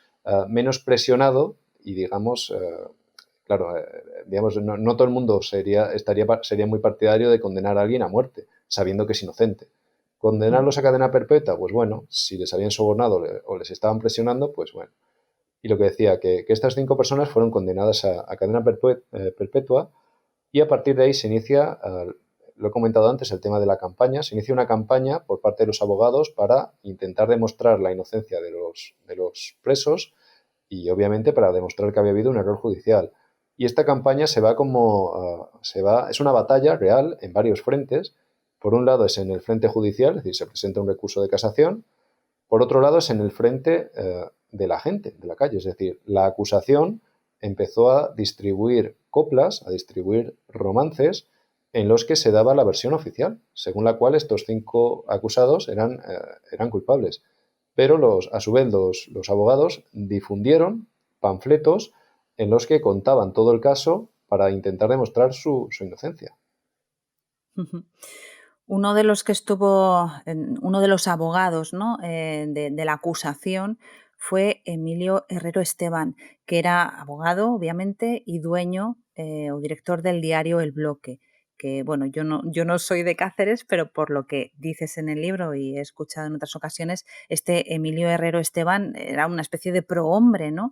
S2: presionado y, digamos, claro, digamos, no todo el mundo sería muy partidario de condenar a alguien a muerte, sabiendo que es inocente.
S1: mm.
S2: Condenarlos a cadena perpetua, pues bueno, si les habían sobornado o les estaban presionando, pues bueno. Y lo que decía, que estas 5 personas fueron condenadas a cadena perpetua y a partir de ahí se inicia, lo he comentado antes, el tema de la campaña, se inicia una campaña por parte de los abogados para intentar demostrar la inocencia de los presos y obviamente para demostrar que había habido un error judicial. Y esta campaña es una batalla real en varios frentes. Por un lado es en el frente judicial, es decir, se presenta un recurso de casación. Por otro lado es en el frente de la gente, de la calle, es decir, la acusación empezó a distribuir coplas, a distribuir romances en los que se daba la versión oficial, según la cual estos 5 acusados eran culpables. Pero a su vez los abogados difundieron panfletos en los que contaban todo el caso para intentar demostrar su inocencia.
S1: Uno de los que estuvo, uno de los abogados, ¿no? De la acusación fue Emilio Herrero Esteban, que era abogado, obviamente, y dueño o director del diario El Bloque. Que bueno, yo no soy de Cáceres, pero por lo que dices en el libro y he escuchado en otras ocasiones, este Emilio Herrero Esteban era una especie de prohombre, ¿no?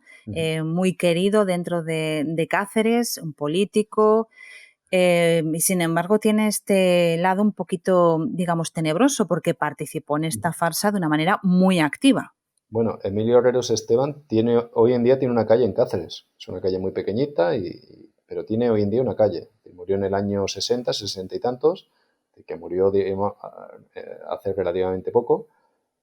S1: Muy querido dentro de Cáceres, un político. Y sin embargo, tiene este lado un poquito, digamos, tenebroso, porque participó en esta farsa de una manera muy activa.
S2: Bueno, Emilio Herreros Esteban hoy en día tiene una calle en Cáceres. Es una calle muy pequeñita, pero tiene hoy en día una calle. Murió en el año 60, 60 y tantos, que murió hace relativamente poco.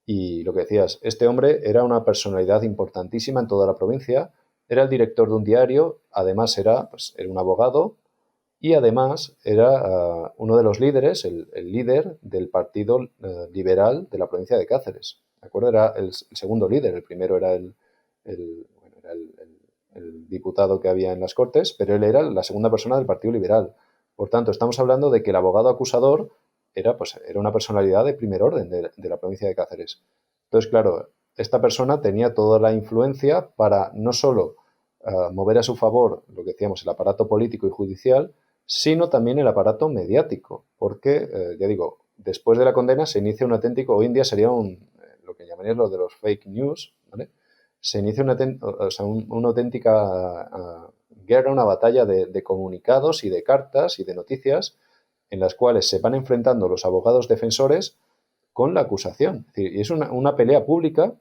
S2: Y lo que decías, este hombre era una personalidad importantísima en toda la provincia. Era el director de un diario, además era un abogado y además era uno de los líderes, el líder del Partido Liberal de la provincia de Cáceres. ¿De acuerdo? Era el segundo líder, el primero era bueno, era el diputado que había en las Cortes, pero él era la segunda persona del Partido Liberal. Por tanto, estamos hablando de que el abogado acusador era una personalidad de primer orden de la provincia de Cáceres. Entonces, claro, esta persona tenía toda la influencia para no solo mover a su favor, lo que decíamos, el aparato político y judicial, sino también el aparato mediático, porque, ya digo, después de la condena se inicia un auténtico, hoy en día sería lo que llamarían lo de los fake news, ¿vale? Se inicia una auténtica guerra, una batalla de comunicados y de cartas y de noticias en las cuales se van enfrentando los abogados defensores con la acusación. Es decir, y es una pelea pública,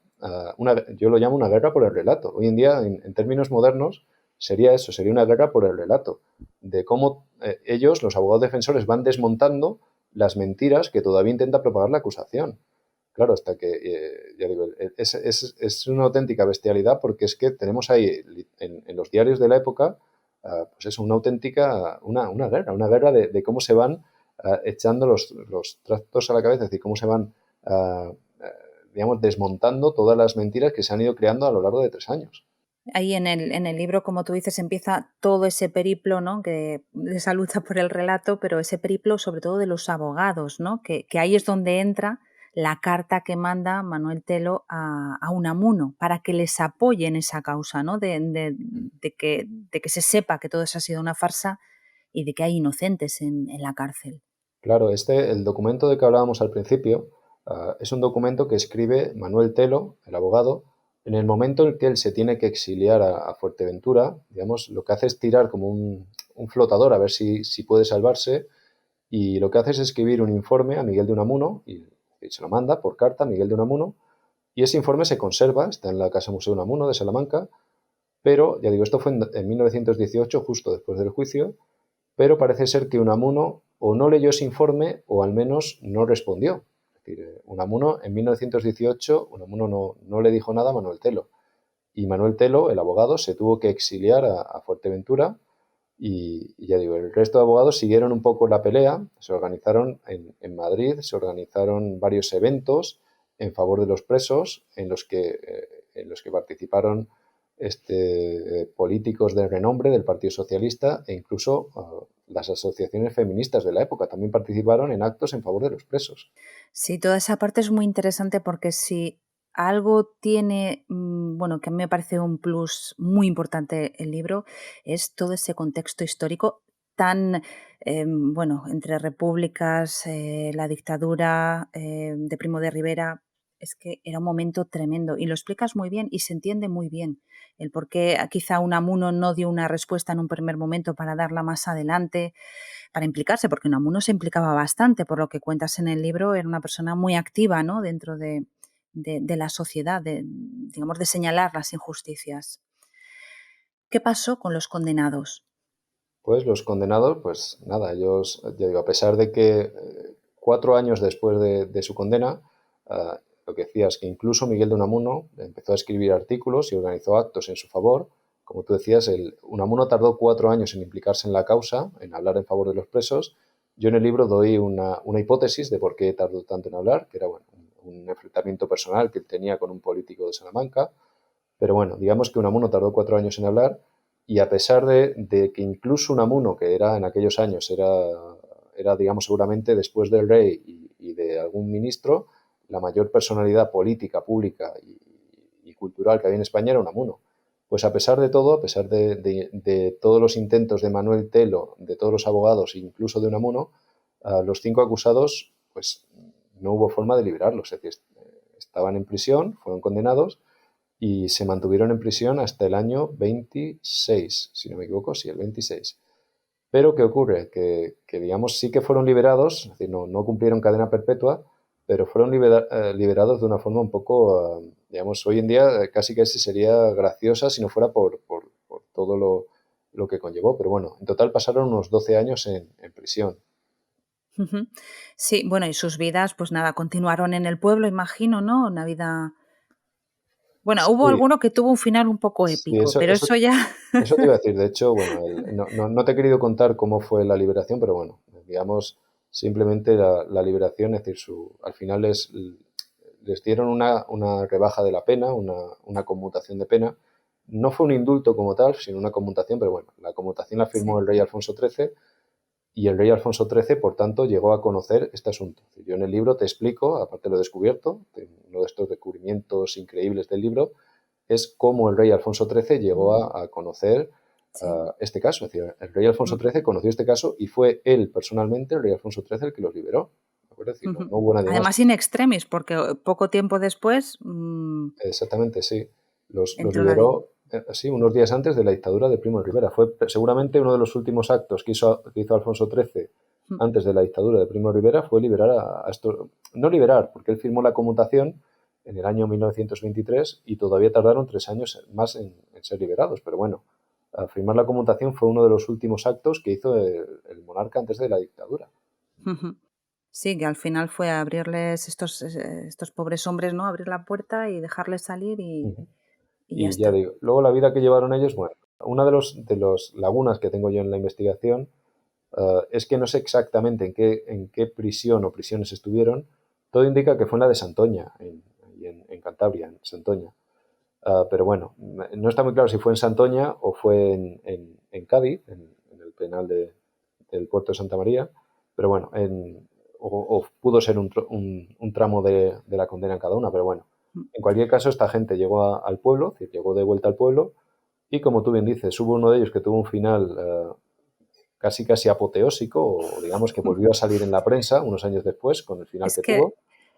S2: yo lo llamo una guerra por el relato. Hoy en día, en términos modernos, sería eso, sería una guerra por el relato, de cómo ellos, los abogados defensores, van desmontando las mentiras que todavía intenta propagar la acusación. Claro, hasta que, ya digo, es una auténtica bestialidad porque es que tenemos ahí en los diarios de la época, pues es una auténtica, una guerra de cómo se van echando los trastos a la cabeza, es decir, cómo se van, digamos, desmontando todas las mentiras que se han ido creando a lo largo de 3 años.
S1: Ahí en el libro, como tú dices, empieza todo ese periplo, ¿no? De esa lucha por el relato, pero ese periplo sobre todo de los abogados, ¿no? Que ahí es donde entra la carta que manda Manuel Telo a Unamuno para que les apoye en esa causa, ¿no? De que se sepa que todo eso ha sido una farsa y de que hay inocentes en la cárcel.
S2: Claro, el documento de que hablábamos al principio, es un documento que escribe Manuel Telo, el abogado, en el momento en que él se tiene que exiliar a Fuerteventura. Digamos, lo que hace es tirar como un flotador a ver si puede salvarse, y lo que hace es escribir un informe a Miguel de Unamuno y se lo manda por carta a Miguel de Unamuno, y ese informe se conserva, está en la Casa Museo de Unamuno de Salamanca, pero, ya digo, esto fue en 1918, justo después del juicio, pero parece ser que Unamuno o no leyó ese informe o al menos no respondió. Es decir, Unamuno en 1918, Unamuno no le dijo nada a Manuel Telo. Y Manuel Telo, el abogado, se tuvo que exiliar a Fuerteventura y ya digo, el resto de abogados siguieron un poco la pelea, se organizaron en Madrid, se organizaron varios eventos en favor de los presos en los que participaron políticos de renombre del Partido Socialista e incluso las asociaciones feministas de la época también participaron en actos en favor de los presos.
S1: Sí, toda esa parte es muy interesante porque si algo tiene, bueno, que a mí me parece un plus muy importante el libro, es todo ese contexto histórico tan, bueno, entre repúblicas, la dictadura de Primo de Rivera, es que era un momento tremendo y lo explicas muy bien y se entiende muy bien el por qué quizá Unamuno no dio una respuesta en un primer momento para darla más adelante, para implicarse, porque Unamuno se implicaba bastante, por lo que cuentas en el libro, era una persona muy activa, ¿no? Dentro de la sociedad, digamos, de señalar las injusticias. ¿Qué pasó con los condenados?
S2: Pues los condenados, pues nada, ellos, ya digo, a pesar de que 4 años después de su condena, lo que decías, que incluso Miguel de Unamuno empezó a escribir artículos y organizó actos en su favor. Como tú decías, Unamuno tardó 4 años en implicarse en la causa, en hablar en favor de los presos. Yo en el libro doy una hipótesis de por qué tardó tanto en hablar, que era bueno, un enfrentamiento personal que él tenía con un político de Salamanca. Pero bueno, digamos que Unamuno tardó 4 años en hablar y a pesar de que incluso Unamuno, que era en aquellos años, era digamos, seguramente después del rey y de algún ministro, la mayor personalidad política, pública y cultural que había en España era Unamuno. Pues a pesar de todo, a pesar de todos los intentos de Manuel Telo, de todos los abogados, incluso de Unamuno, los 5 acusados, pues no hubo forma de liberarlos. Es decir, estaban en prisión, fueron condenados y se mantuvieron en prisión hasta el año 26, si no me equivoco, sí, el 26. Pero ¿qué ocurre? Que digamos, sí que fueron liberados, es decir, no cumplieron cadena perpetua, pero fueron liberados de una forma un poco, digamos, hoy en día casi que sería graciosa si no fuera por todo lo que conllevó. Pero bueno, en total pasaron unos 12 años en prisión.
S1: Ujú. Sí, bueno, y sus vidas, pues nada, continuaron en el pueblo, imagino, ¿no? Una vida. Bueno, hubo
S2: Sí,
S1: alguno que tuvo un final un poco
S2: sí,
S1: épico, pero eso ya.
S2: eso te iba a decir. De hecho, bueno, no te he querido contar cómo fue la liberación, pero bueno, digamos, simplemente la liberación, es decir, al final les dieron una rebaja de la pena, una conmutación de pena. No fue un indulto como tal, sino una conmutación, pero bueno, la conmutación la firmó
S1: Sí.
S2: el rey Alfonso XIII y el rey Alfonso XIII, por tanto, llegó a conocer este asunto. Yo en el libro te explico, aparte lo he descubierto, uno de estos descubrimientos increíbles del libro, es cómo el rey Alfonso XIII llegó
S1: Mm,
S2: a conocer
S1: sí.
S2: este caso. Es decir, el rey Alfonso
S1: Mm,
S2: XIII conoció este caso y fue él personalmente, el rey Alfonso XIII, el que los liberó. ¿De acuerdo? Es decir,
S1: ujú.
S2: no hubo nadie más.
S1: Además, in extremis, porque poco tiempo después
S2: Exactamente, sí. Los
S1: entró la dictadura.
S2: liberó, sí, unos días antes de la dictadura de Primo de Rivera. Fue seguramente uno de los últimos actos que hizo Alfonso XIII antes de la dictadura de Primo de Rivera fue liberar a estos. No liberar, porque él firmó la conmutación en el año 1923 y todavía tardaron 3 años más en ser liberados. Pero bueno, firmar la conmutación fue uno de los últimos actos que hizo el monarca antes de la dictadura.
S1: Sí, que al final fue abrirles estos pobres hombres, ¿no? Abrir la puerta y dejarles salir
S2: Ujú.
S1: y ya
S2: Y ya
S1: está.
S2: digo, luego la vida que llevaron ellos, bueno, una de los lagunas que tengo yo en la investigación es que no sé exactamente en qué prisión o prisiones estuvieron. Todo indica que fue en la de Santoña, en Cantabria, en Santoña. Pero bueno, no está muy claro si fue en Santoña o fue en Cádiz, en el penal del puerto de Santa María. Pero bueno, o pudo ser un tramo de la condena en cada una. Pero bueno,
S1: Mm.
S2: en cualquier caso, esta gente llegó al pueblo, es decir, llegó de vuelta al pueblo. Y como tú bien dices, hubo uno de ellos que tuvo un final casi casi apoteósico, o digamos que volvió a salir en la prensa unos años después con el final
S1: Es
S2: que
S1: que
S2: tuvo.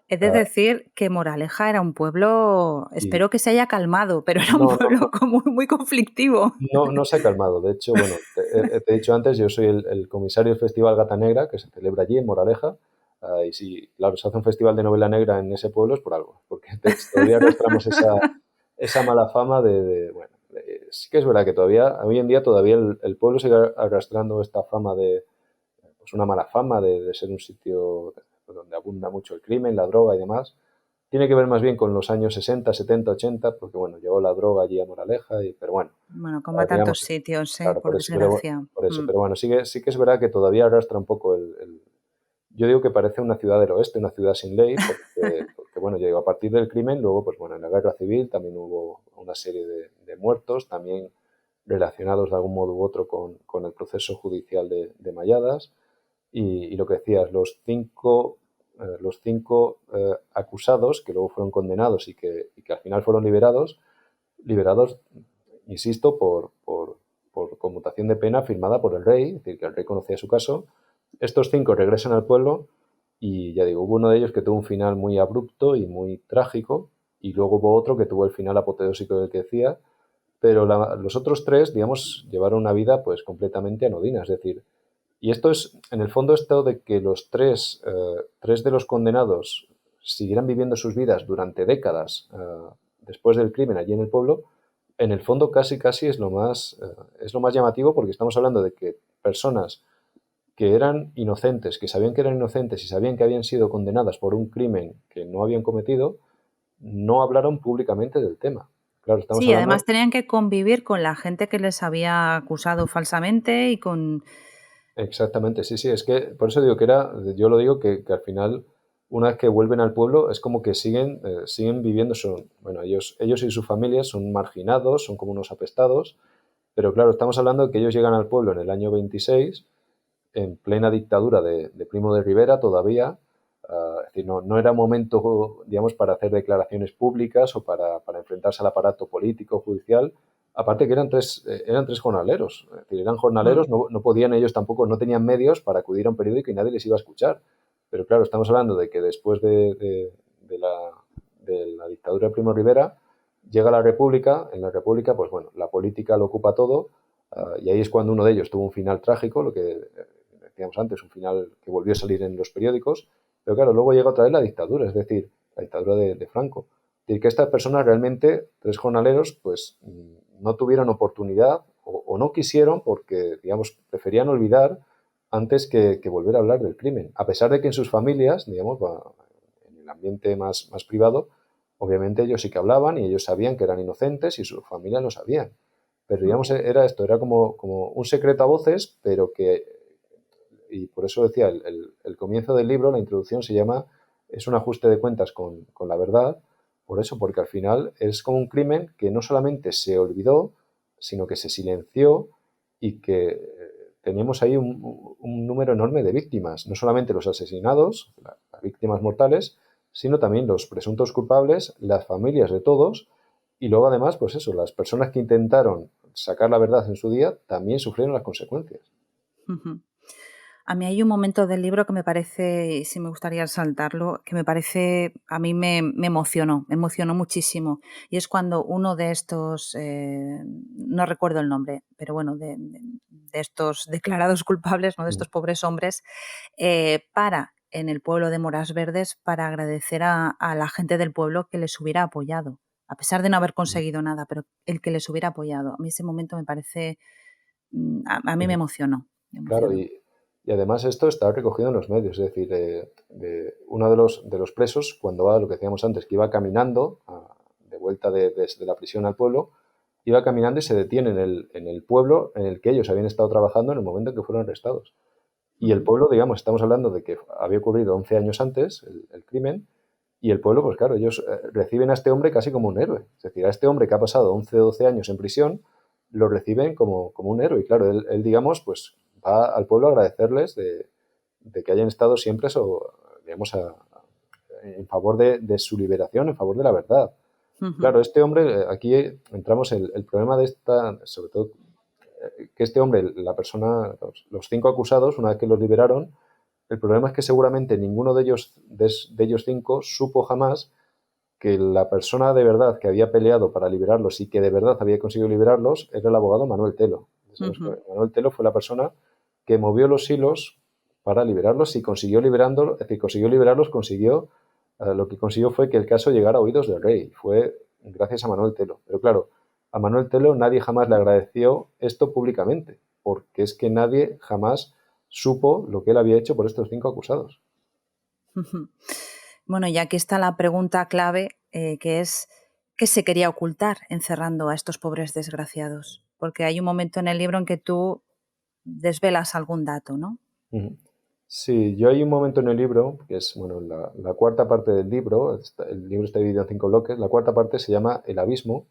S1: he de
S2: Ah,
S1: decir que Moraleja era un pueblo,
S2: y
S1: espero que se haya calmado, pero era un
S2: no, no,
S1: pueblo como muy conflictivo.
S2: no se ha calmado. De hecho, bueno, te he dicho antes, yo soy el comisario del Festival Gata Negra, que se celebra allí en Moraleja. Y si, claro, se hace un festival de novela negra en ese pueblo es por algo, porque todavía arrastramos esa mala fama bueno, sí que es verdad que todavía, hoy en día todavía el pueblo sigue arrastrando esta fama pues una mala fama de ser un sitio donde abunda mucho el crimen, la droga y demás. Tiene que ver más bien con los años 60, 70, 80, porque bueno, llegó la droga allí a Moraleja, pero bueno,
S1: Bueno, como a tantos
S2: digamos,
S1: sitios,
S2: claro,
S1: por
S2: por eso, pero,
S1: desgracia.
S2: por eso, pero bueno, sí que es verdad que todavía arrastra un poco yo digo que parece una ciudad del oeste, una ciudad sin ley, porque bueno, llegó a partir del crimen, luego, pues bueno, en la guerra civil también hubo una serie de muertos, también relacionados de algún modo u otro con el proceso judicial de Malladas. Y lo que decías, los cinco acusados que luego fueron condenados y que al final fueron liberados, insisto, por conmutación de pena firmada por el rey, es decir, que el rey conocía su caso. Estos 5 regresan al pueblo y ya digo, hubo uno de ellos que tuvo un final muy abrupto y muy trágico, y luego hubo otro que tuvo el final apoteósico del que decía, pero los otros 3, digamos, llevaron una vida pues completamente anodina, es decir, y esto es, en el fondo, esto de que los tres de los condenados siguieran viviendo sus vidas durante décadas después del crimen allí en el pueblo, en el fondo casi es lo más llamativo, porque estamos hablando de que personas que eran inocentes, que sabían que eran inocentes y sabían que habían sido condenadas por un crimen que no habían cometido, no hablaron públicamente del tema. Claro, estamos
S1: Sí, además
S2: hablando.
S1: tenían que convivir con la gente que les había acusado falsamente y con...
S2: Exactamente, sí, sí, es que por eso digo que yo lo digo que al final, una vez que vuelven al pueblo, es como que siguen viviendo, bueno, ellos y sus familias son marginados, son como unos apestados, pero claro, estamos hablando de que ellos llegan al pueblo en el año 26, en plena dictadura de Primo de Rivera todavía. Es decir, no era momento, digamos, para hacer declaraciones públicas o para enfrentarse al aparato político, judicial. Aparte que eran tres jornaleros, es decir, eran
S1: Mm,
S2: jornaleros, no podían ellos tampoco, no tenían medios para acudir a un periódico y nadie les iba a escuchar. Pero claro, estamos hablando de que después de la dictadura de Primo de Rivera llega la República. En la República, pues bueno, la política lo ocupa todo, y ahí es cuando uno de ellos tuvo un final trágico, lo que decíamos antes, un final que volvió a salir en los periódicos. Pero claro, luego llega otra vez la dictadura, es decir, la dictadura de Franco. Es decir, que estas personas realmente, tres jornaleros, pues no tuvieron oportunidad o no quisieron, porque, digamos, preferían olvidar antes que volver a hablar del crimen. A pesar de que en sus familias, digamos, en el ambiente más privado, obviamente ellos sí que hablaban y ellos sabían que eran inocentes y sus familias lo sabían. Pero
S1: mm,
S2: digamos, era como un secreto a voces, pero y por eso decía, el comienzo del libro, la introducción se llama, es un ajuste de cuentas con la verdad, por eso, porque al final es como un crimen que no solamente se olvidó, sino que se silenció, y que teníamos ahí un número enorme de víctimas, no solamente los asesinados, las víctimas mortales, sino también los presuntos culpables, las familias de todos, y luego además, pues eso, las personas que intentaron sacar la verdad en su día también sufrieron las consecuencias.
S1: ujú. A mí hay un momento del libro que me parece, y sí me gustaría resaltarlo, que me parece, a mí me emocionó muchísimo. Y es cuando uno de estos, no recuerdo el nombre, pero bueno, de estos declarados culpables, ¿no? De
S2: Mm.
S1: estos pobres hombres, para en el pueblo de Moras Verdes para agradecer a la gente del pueblo que les hubiera apoyado, a pesar de no haber conseguido nada, pero el que les hubiera apoyado. A mí ese momento me parece, a mí me
S2: Ujú.
S1: emocionó, me
S2: Claro,
S1: emocionó.
S2: y además esto está recogido en los medios, es decir, uno de los presos, cuando va, lo que decíamos antes, que iba caminando de vuelta desde la prisión al pueblo, iba caminando y se detiene en el pueblo en el que ellos habían estado trabajando en el momento en que fueron arrestados. Y el
S1: Ujú.
S2: pueblo, digamos, estamos hablando de que había ocurrido 11 años antes el crimen, y el pueblo, pues claro, ellos reciben a este hombre casi como un héroe. Es decir, a este hombre que ha pasado 11 o 12 años en prisión, lo reciben como un héroe. Y claro, él, digamos, pues va al pueblo a agradecerles de que hayan estado siempre, digamos, en favor de su liberación, en favor de la verdad.
S1: Ujú,
S2: Claro, este hombre, aquí entramos, el problema de esta, sobre todo, que este hombre, la persona, los 5 acusados, una vez que los liberaron, el problema es que seguramente ninguno de ellos 5 supo jamás que la persona de verdad que había peleado para liberarlos y que de verdad había conseguido liberarlos era el abogado Manuel Telo. Sabes que
S1: ujú.
S2: Manuel Telo fue la persona que movió los hilos para liberarlos y consiguió liberarlos, es decir, lo que consiguió fue que el caso llegara a oídos del rey. Fue gracias a Manuel Telo. Pero claro, a Manuel Telo nadie jamás le agradeció esto públicamente, porque es que nadie jamás supo lo que él había hecho por estos 5 acusados.
S1: Ujú. Bueno, y aquí está la pregunta clave, que es, ¿qué se quería ocultar encerrando a estos pobres desgraciados? Porque hay un momento en el libro en que tú desvelas algún dato, ¿no?
S2: Ujú. Sí, yo hay un momento en el libro, que es, bueno, la cuarta parte del libro. El libro está dividido en 5 bloques. La cuarta parte se llama El abismo,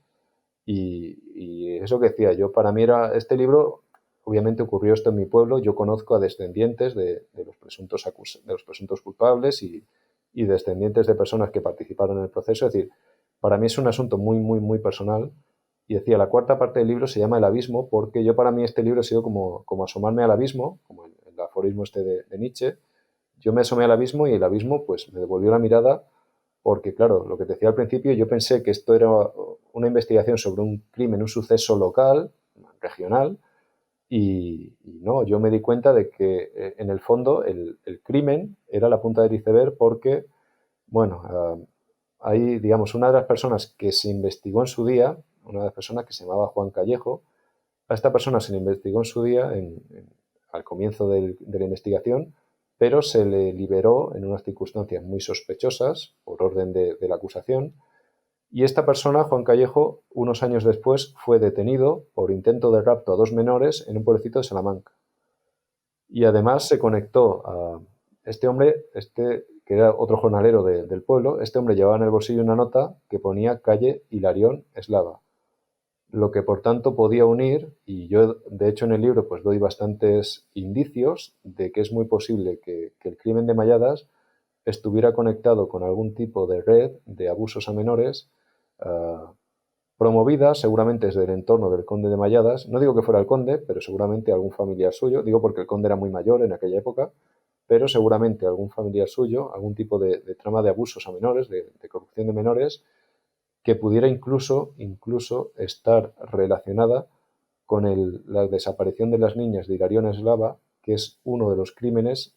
S2: y eso que decía yo, para mí era este libro, obviamente ocurrió esto en mi pueblo, yo conozco a descendientes de los presuntos culpables, y descendientes de personas que participaron en el proceso. Es decir, para mí es un asunto muy, muy, muy personal. Y decía, la cuarta parte del libro se llama El abismo, porque yo, para mí, este libro ha sido como asomarme al abismo, como el aforismo este de Nietzsche. Yo me asomé al abismo y el abismo pues me devolvió la mirada, porque claro, lo que te decía al principio, yo pensé que esto era una investigación sobre un crimen, un suceso local, regional, y no, yo me di cuenta de que en el fondo el crimen era la punta del iceberg, porque, bueno, hay, digamos, una de las personas que se investigó en su día, una persona que se llamaba Juan Callejo. A esta persona se le investigó en su día, al comienzo de la investigación, pero se le liberó en unas circunstancias muy sospechosas por orden de la acusación. Y esta persona, Juan Callejo, unos años después fue detenido por intento de rapto a 2 menores en un pueblecito de Salamanca. Y además se conectó a este hombre, que era otro jornalero del pueblo. Este hombre llevaba en el bolsillo una nota que ponía calle Hilarión Eslava, lo que por tanto podía unir, y yo de hecho en el libro pues doy bastantes indicios de que es muy posible que el crimen de Malladas estuviera conectado con algún tipo de red de abusos a menores, promovida seguramente desde el entorno del conde de Malladas. No digo que fuera el conde, pero seguramente algún familiar suyo, digo porque el conde era muy mayor en aquella época, pero seguramente algún familiar suyo, algún tipo de trama de abusos a menores, de corrupción de menores, que pudiera incluso estar relacionada con la desaparición de las niñas de Hilarión Eslava, que es uno de los crímenes,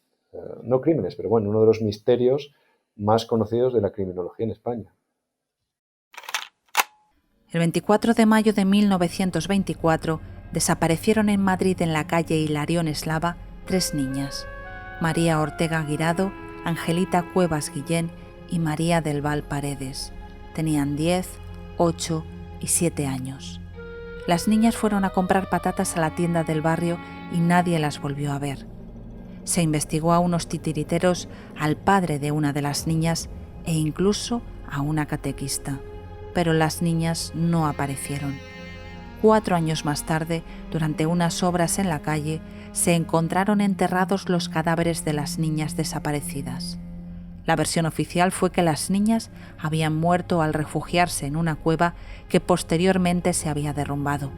S2: no crímenes, pero bueno, uno de los misterios más conocidos de la criminología en España.
S1: El 24 de mayo de 1924 desaparecieron en Madrid, en la calle Hilarión Eslava, 3 niñas: María Ortega Guirado, Angelita Cuevas Guillén y María del Val Paredes. Tenían 10, 8 y 7 años. Las niñas fueron a comprar patatas a la tienda del barrio y nadie las volvió a ver. Se investigó a unos titiriteros, al padre de una de las niñas e incluso a una catequista, pero las niñas no aparecieron. 4 años más tarde, durante unas obras en la calle, se encontraron enterrados los cadáveres de las niñas desaparecidas. La versión oficial fue que las niñas habían muerto al refugiarse en una cueva que posteriormente se había derrumbado.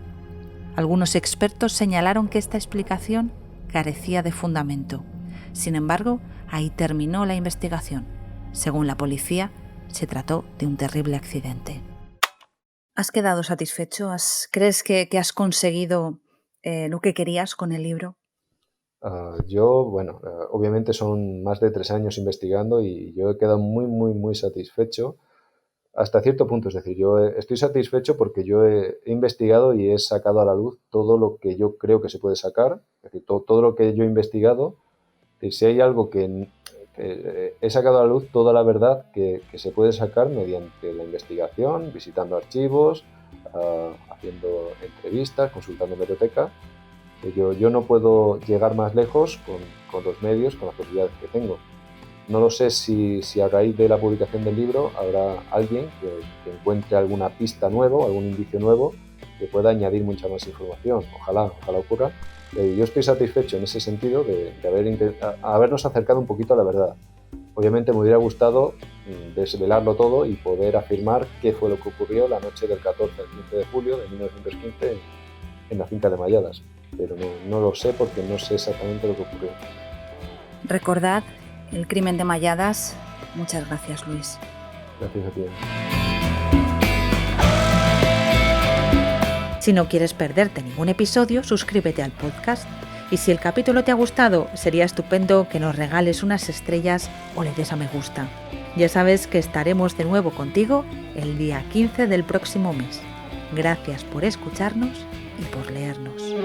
S1: Algunos expertos señalaron que esta explicación carecía de fundamento. Sin embargo, ahí terminó la investigación. Según la policía, se trató de un terrible accidente. ¿Has quedado satisfecho? ¿Crees que has conseguido lo que querías con el libro?
S2: Obviamente son más de 3 años investigando y yo he quedado muy satisfecho hasta cierto punto. Es decir, yo estoy satisfecho porque yo he investigado y he sacado a la luz todo lo que yo creo que se puede sacar, es decir, todo lo que yo he investigado. Y si hay algo que he sacado a la luz, toda la verdad que se puede sacar mediante la investigación, visitando archivos, haciendo entrevistas, consultando biblioteca. Yo no puedo llegar más lejos con los medios, con las posibilidades que tengo. No lo sé si a raíz de la publicación del libro habrá alguien que encuentre alguna pista nueva, algún indicio nuevo que pueda añadir mucha más información. Ojalá ocurra. Yo estoy satisfecho en ese sentido de habernos acercado un poquito a la verdad. Obviamente me hubiera gustado desvelarlo todo y poder afirmar qué fue lo que ocurrió la noche del 14 al 15 de julio de 1915 en la finca de Malladas. Pero no lo sé porque no sé exactamente lo que ocurrió.
S1: Recordad el crimen de Malladas. Muchas gracias, Luis.
S2: Gracias a ti.
S1: Si no quieres perderte ningún episodio, suscríbete al podcast. Y si el capítulo te ha gustado, sería estupendo que nos regales unas estrellas o le des a me gusta. Ya sabes que estaremos de nuevo contigo el día 15 del próximo mes. Gracias por escucharnos y por leernos.